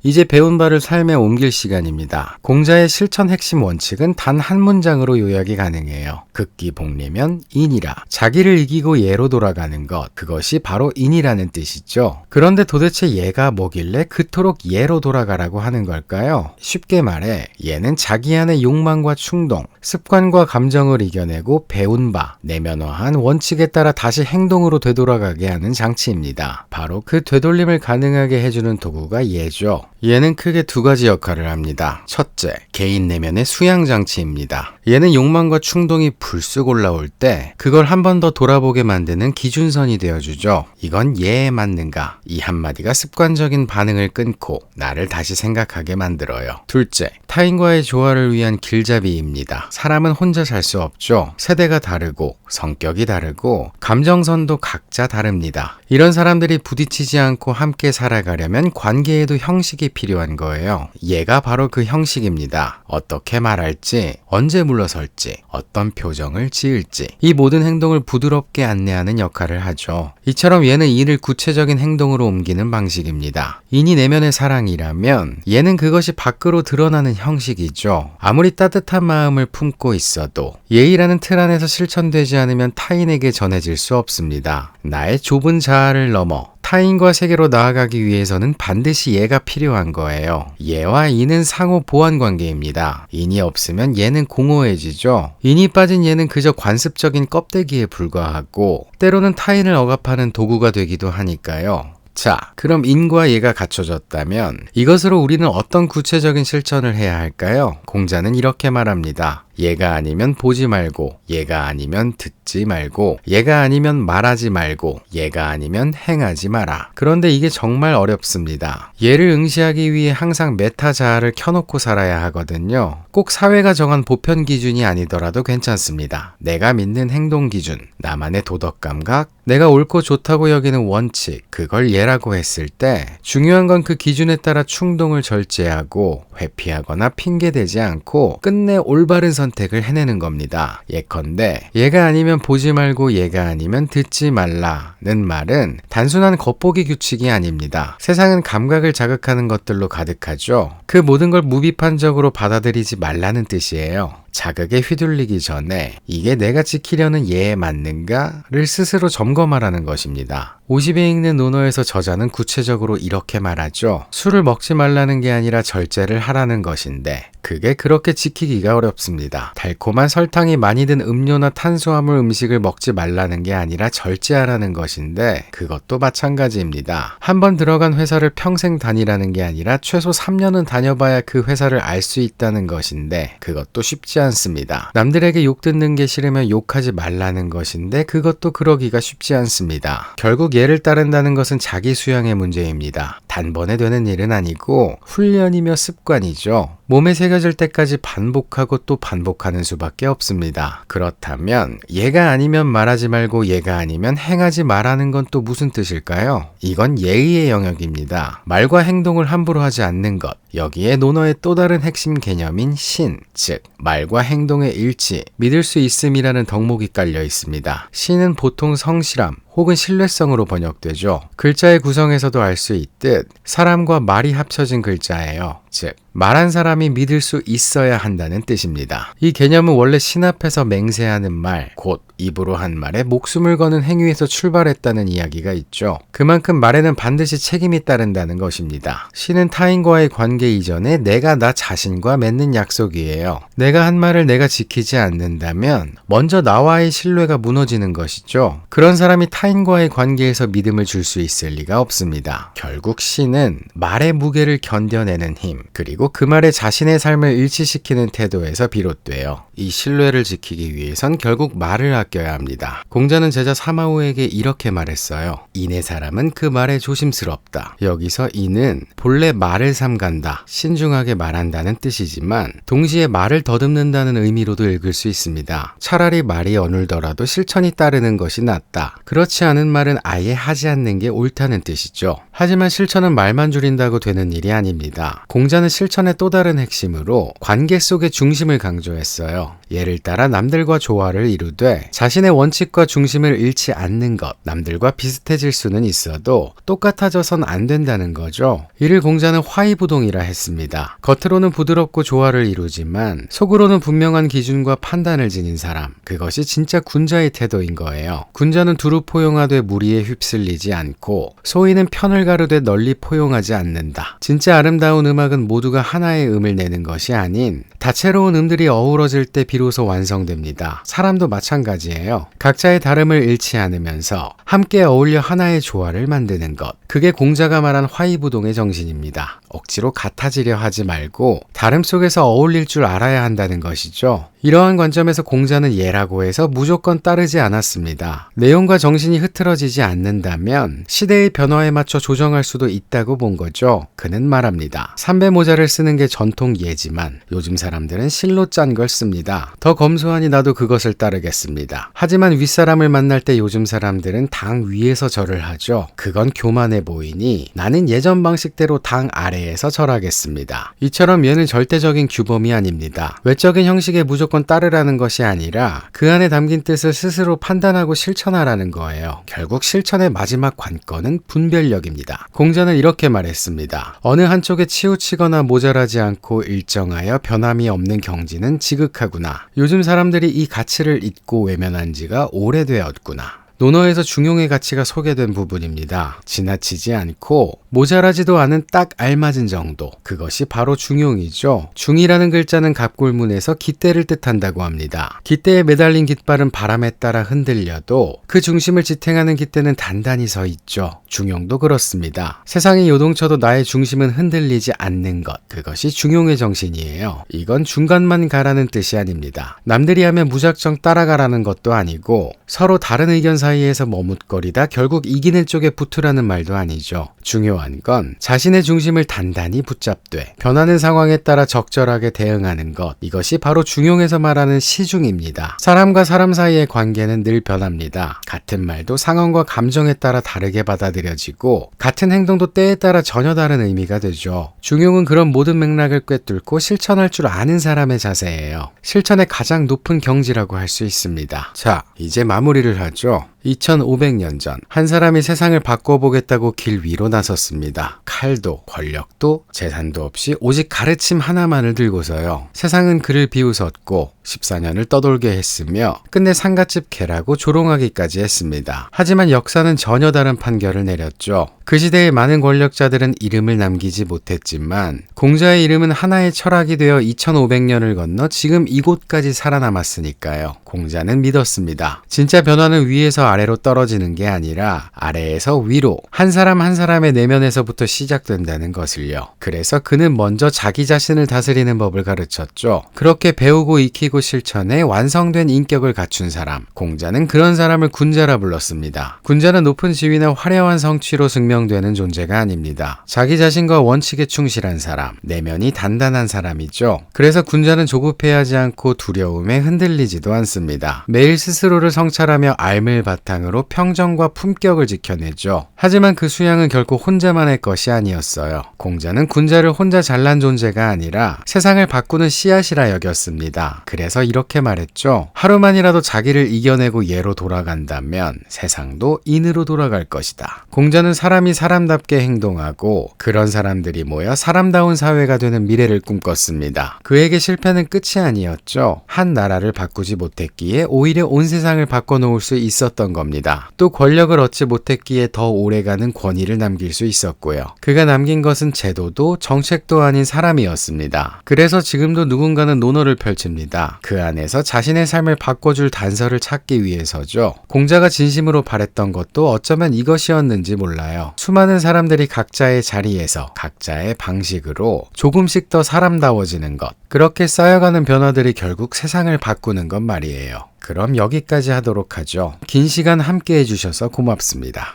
이제 배운 바를 삶에 옮길 시간입니다. 공자의 실천 핵심 원칙은 단 한 문장으로 요약이 가능해요. 극기복리면 인이라. 자기를 이기고 예로 돌아가는 것, 그것이 바로 인이라는 뜻이죠. 그런데 도대체 예가 뭐길래 그토록 예로 돌아가라고 하는 걸까요? 쉽게 말해 예는 자기 안의 욕망과 충동, 습관과 감정을 이겨내고 배운 바, 내면화한 원칙에 따라 다시 행동으로 되돌아가게 하는 장치입니다. 바로 그 되돌림을 가능하게 해주는 도구가 예죠. 얘는 크게 2가지 역할을 합니다. 첫째, 개인 내면의 수양 장치입니다. 얘는 욕망과 충동이 불쑥 올라올 때 그걸 한 번 더 돌아보게 만드는 기준선이 되어주죠. 이건 예에 맞는가? 이 한마디가 습관적인 반응을 끊고 나를 다시 생각하게 만들어요. 둘째, 타인과의 조화를 위한 길잡이입니다. 사람은 혼자 살 수 없죠. 세대가 다르고 성격이 다르고 감정선도 각자 다릅니다. 이런 사람들이 부딪히지 않고 함께 살아가려면 관계에도 형식이 필요한 거예요. 얘가 바로 그 형식입니다. 어떻게 말할지, 언제 물러설지, 어떤 표정을 지을지, 이 모든 행동을 부드럽게 안내하는 역할을 하죠. 이처럼 얘는 인을 구체적인 행동으로 옮기는 방식입니다. 인이 내면의 사랑이라면 얘는 그것이 밖으로 드러나는 형식이죠. 아무리 따뜻한 마음을 품고 있어도 예의라는 틀 안에서 실천되지 않으면 타인에게 전해질 수 없습니다. 나의 좁은 자아를 넘어 타인과 세계로 나아가기 위해서는 반드시 예가 필요한 거예요. 예와 인은 상호 보완 관계입니다. 인이 없으면 예는 공허해지죠. 인이 빠진 예는 그저 관습적인 껍데기에 불과하고 때로는 타인을 억압하는 도구가 되기도 하니까요. 자, 그럼 인과 예가 갖춰졌다면 이것으로 우리는 어떤 구체적인 실천을 해야 할까요? 공자는 이렇게 말합니다. 얘가 아니면 보지 말고, 얘가 아니면 듣지 말고, 얘가 아니면 말하지 말고, 얘가 아니면 행하지 마라. 그런데 이게 정말 어렵습니다. 얘를 응시하기 위해 항상 메타 자아를 켜놓고 살아야 하거든요. 꼭 사회가 정한 보편 기준이 아니더라도 괜찮습니다. 내가 믿는 행동 기준, 나만의 도덕 감각, 내가 옳고 좋다고 여기는 원칙, 그걸 예라고 했을 때 중요한 건 그 기준에 따라 충동을 절제하고 회피하거나 핑계대지 않고 끝내 올바른 선택을 해내는 겁니다. 예컨대 얘가 아니면 보지 말고 얘가 아니면 듣지 말라는 말은 단순한 겉보기 규칙이 아닙니다. 세상은 감각을 자극하는 것들로 가득하죠. 그 모든 걸 무비판적으로 받아들이지 말라는 뜻이에요. 자극에 휘둘리기 전에 이게 내가 지키려는 예에 맞는가를 스스로 점검하라는 것입니다. 50에 읽는 논어에서 저자는 구체적으로 이렇게 말하죠. 술을 먹지 말라는 게 아니라 절제를 하라는 것인데 그게 그렇게 지키기가 어렵습니다. 달콤한 설탕이 많이 든 음료나 탄수화물 음식을 먹지 말라는 게 아니라 절제하라는 것인데 그것도 마찬가지입니다. 한번 들어간 회사를 평생 다니라는 게 아니라 최소 3년은 다녀봐야 그 회사를 알 수 있다는 것인데 그것도 쉽지 않습니다. 남들에게 욕 듣는 게 싫으면 욕하지 말라는 것인데 그것도 그러기가 쉽지 않습니다. 결국 예를 따른다는 것은 자기 수양의 문제입니다. 단번에 되는 일은 아니고 훈련이며 습관이죠. 몸에 새겨질 때까지 반복하고 또 반복하는 수밖에 없습니다. 그렇다면 얘가 아니면 말하지 말고 얘가 아니면 행하지 말라는 건 또 무슨 뜻일까요? 이건 예의의 영역입니다. 말과 행동을 함부로 하지 않는 것. 여기에 논어의 또 다른 핵심 개념인 신, 즉 말과 행동의 일치, 믿을 수 있음이라는 덕목이 깔려 있습니다. 신은 보통 성실함 혹은 신뢰성으로 번역되죠. 글자의 구성에서도 알 수 있듯 사람과 말이 합쳐진 글자예요. 즉, 말한 사람이 믿을 수 있어야 한다는 뜻입니다. 이 개념은 원래 신 앞에서 맹세하는 말, 곧 입으로 한 말에 목숨을 거는 행위에서 출발했다는 이야기가 있죠. 그만큼 말에는 반드시 책임이 따른다는 것입니다. 신은 타인과의 관계 이전에 내가 나 자신과 맺는 약속이에요. 내가 한 말을 내가 지키지 않는다면 먼저 나와의 신뢰가 무너지는 것이죠. 그런 사람이 타인과의 관계에서 믿음을 줄 수 있을 리가 없습니다. 결국 신은 말의 무게를 견뎌내는 힘, 그리고 그 말에 자신의 삶을 일치시키는 태도에서 비롯돼요. 이 신뢰를 지키기 위해선 결국 말을 아껴야 합니다. 공자는 제자 사마오에게 이렇게 말했어요. 이내 사람은 그 말에 조심스럽다. 여기서 이는 본래 말을 삼간다, 신중하게 말한다는 뜻이지만 동시에 말을 더듬는다는 의미로도 읽을 수 있습니다. 차라리 말이 어눌더라도 실천이 따르는 것이 낫다. 그렇지 않은 말은 아예 하지 않는 게 옳다는 뜻이죠. 하지만 실천은 말만 줄인다고 되는 일이 아닙니다. 공자는 실천의 또 다른 핵심으로 관계 속의 중심을 강조했어요. 예를 따라 남들과 조화를 이루되 자신의 원칙과 중심을 잃지 않는 것, 남들과 비슷해질 수는 있어도 똑같아져선 안 된다는 거죠. 이를 공자는 화이부동이라 했습니다. 겉으로는 부드럽고 조화를 이루지만 속으로는 분명한 기준과 판단을 지닌 사람, 그것이 진짜 군자의 태도인 거예요. 군자는 두루 포용하되 무리에 휩쓸리지 않고 소위는 편을 가르되 널리 포용하지 않는다. 진짜 아름다운 음악은 모두가 하나의 음을 내는 것이 아닌 다채로운 음들이 어우러질 때 비로소 완성됩니다. 사람도 마찬가지예요. 각자의 다름을 잃지 않으면서 함께 어울려 하나의 조화를 만드는 것. 그게 공자가 말한 화이부동의 정신입니다. 억지로 같아지려 하지 말고 다름 속에서 어울릴 줄 알아야 한다는 것이죠. 이러한 관점에서 공자는 예라고 해서 무조건 따르지 않았습니다. 내용과 정신이 흐트러지지 않는다면 시대의 변화에 맞춰 조정할 수도 있다고 본 거죠. 그는 말합니다. 삼배모자를 쓰는 게 전통 예지만 요즘 사람들은 실로 짠 걸 씁니다. 더 검소하니 나도 그것을 따르겠습니다. 하지만 윗사람을 만날 때 요즘 사람들은 당 위에서 절을 하죠. 그건 교만해 보이니 나는 예전 방식대로 당 아래에서 절하겠습니다. 이처럼 얘는 절대적인 규범이 아닙니다. 외적인 형식에 무조건 따르라는 것이 아니라 그 안에 담긴 뜻을 스스로 판단하고 실천하라는 거예요. 결국 실천의 마지막 관건은 분별력입니다. 공자는 이렇게 말했습니다. 어느 한쪽에 치우치거나 모자라지 않고 일정하여 변함이 없는 경지는 지극하구나. 요즘 사람들이 이 가치를 잊고 외면한 지가 오래되었구나. 논어에서 중용의 가치가 소개된 부분입니다. 지나치지 않고 모자라지도 않은 딱 알맞은 정도. 그것이 바로 중용이죠. 중이라는 글자는 갑골문에서 깃대를 뜻한다고 합니다. 깃대에 매달린 깃발은 바람에 따라 흔들려도 그 중심을 지탱하는 깃대는 단단히 서 있죠. 중용도 그렇습니다. 세상의 요동쳐도 나의 중심은 흔들리지 않는 것. 그것이 중용의 정신이에요. 이건 중간만 가라는 뜻이 아닙니다. 남들이 하면 무작정 따라가라는 것도 아니고 서로 다른 의견 사이에서 머뭇거리다 결국 이기는 쪽에 붙으라는 말도 아니죠. 중요한 건 자신의 중심을 단단히 붙잡되 변하는 상황에 따라 적절하게 대응하는 것. 이것이 바로 중용에서 말하는 시중입니다. 사람과 사람 사이의 관계는 늘 변합니다. 같은 말도 상황과 감정에 따라 다르게 받아들여지고 같은 행동도 때에 따라 전혀 다른 의미가 되죠. 중용은 그런 모든 맥락을 꿰뚫고 실천할 줄 아는 사람의 자세예요. 실천의 가장 높은 경지라고 할 수 있습니다. 자, 이제 마무리를 하죠. 2500년 전 한 사람이 세상을 바꿔보겠다고 길 위로 나섰습니다. 칼도 권력도 재산도 없이 오직 가르침 하나만을 들고서요. 세상은 그를 비웃었고 14년을 떠돌게 했으며 끝내 상갓집 개라고 조롱하기까지 했습니다. 하지만 역사는 전혀 다른 판결을 내렸죠. 그 시대의 많은 권력자들은 이름을 남기지 못했지만 공자의 이름은 하나의 철학이 되어 2500년을 건너 지금 이곳까지 살아남았으니까요. 공자는 믿었습니다. 진짜 변화는 위에서 아래로 떨어지는 게 아니라 아래에서 위로 한 사람 한 사람의 내면에서부터 시작된다는 것을요. 그래서 그는 먼저 자기 자신을 다스리는 법을 가르쳤죠. 그렇게 배우고 익히고 실천해 완성된 인격을 갖춘 사람. 공자는 그런 사람을 군자라 불렀습니다. 군자는 높은 지위나 화려한 성취로 증명되는 존재가 아닙니다. 자기 자신과 원칙에 충실한 사람, 내면이 단단한 사람이죠. 그래서 군자는 조급해하지 않고 두려움에 흔들리지도 않습니다. 매일 스스로를 성찰하며 앓을 바탕으로 평정과 품격을 지켜내죠. 하지만 그 수양은 결코 혼자만의 것이 아니었어요. 공자는 군자를 혼자 잘난 존재가 아니라 세상을 바꾸는 씨앗이라 여겼습니다. 그래서 그래서 이렇게 말했죠. 하루만이라도 자기를 이겨내고 얘로 돌아간다면 세상도 인으로 돌아갈 것이다. 공자는 사람이 사람답게 행동하고 그런 사람들이 모여 사람다운 사회가 되는 미래를 꿈꿨습니다. 그에게 실패는 끝이 아니었죠. 한 나라를 바꾸지 못했기에 오히려 온 세상을 바꿔놓을 수 있었던 겁니다. 또 권력을 얻지 못했기에 더 오래가는 권위를 남길 수 있었고요. 그가 남긴 것은 제도도 정책도 아닌 사람이었습니다. 그래서 지금도 누군가는 논어를 펼칩니다. 그 안에서 자신의 삶을 바꿔줄 단서를 찾기 위해서죠. 공자가 진심으로 바랬던 것도 어쩌면 이것이었는지 몰라요. 수많은 사람들이 각자의 자리에서 각자의 방식으로 조금씩 더 사람다워지는 것. 그렇게 쌓여가는 변화들이 결국 세상을 바꾸는 것 말이에요. 그럼 여기까지 하도록 하죠. 긴 시간 함께 해주셔서 고맙습니다.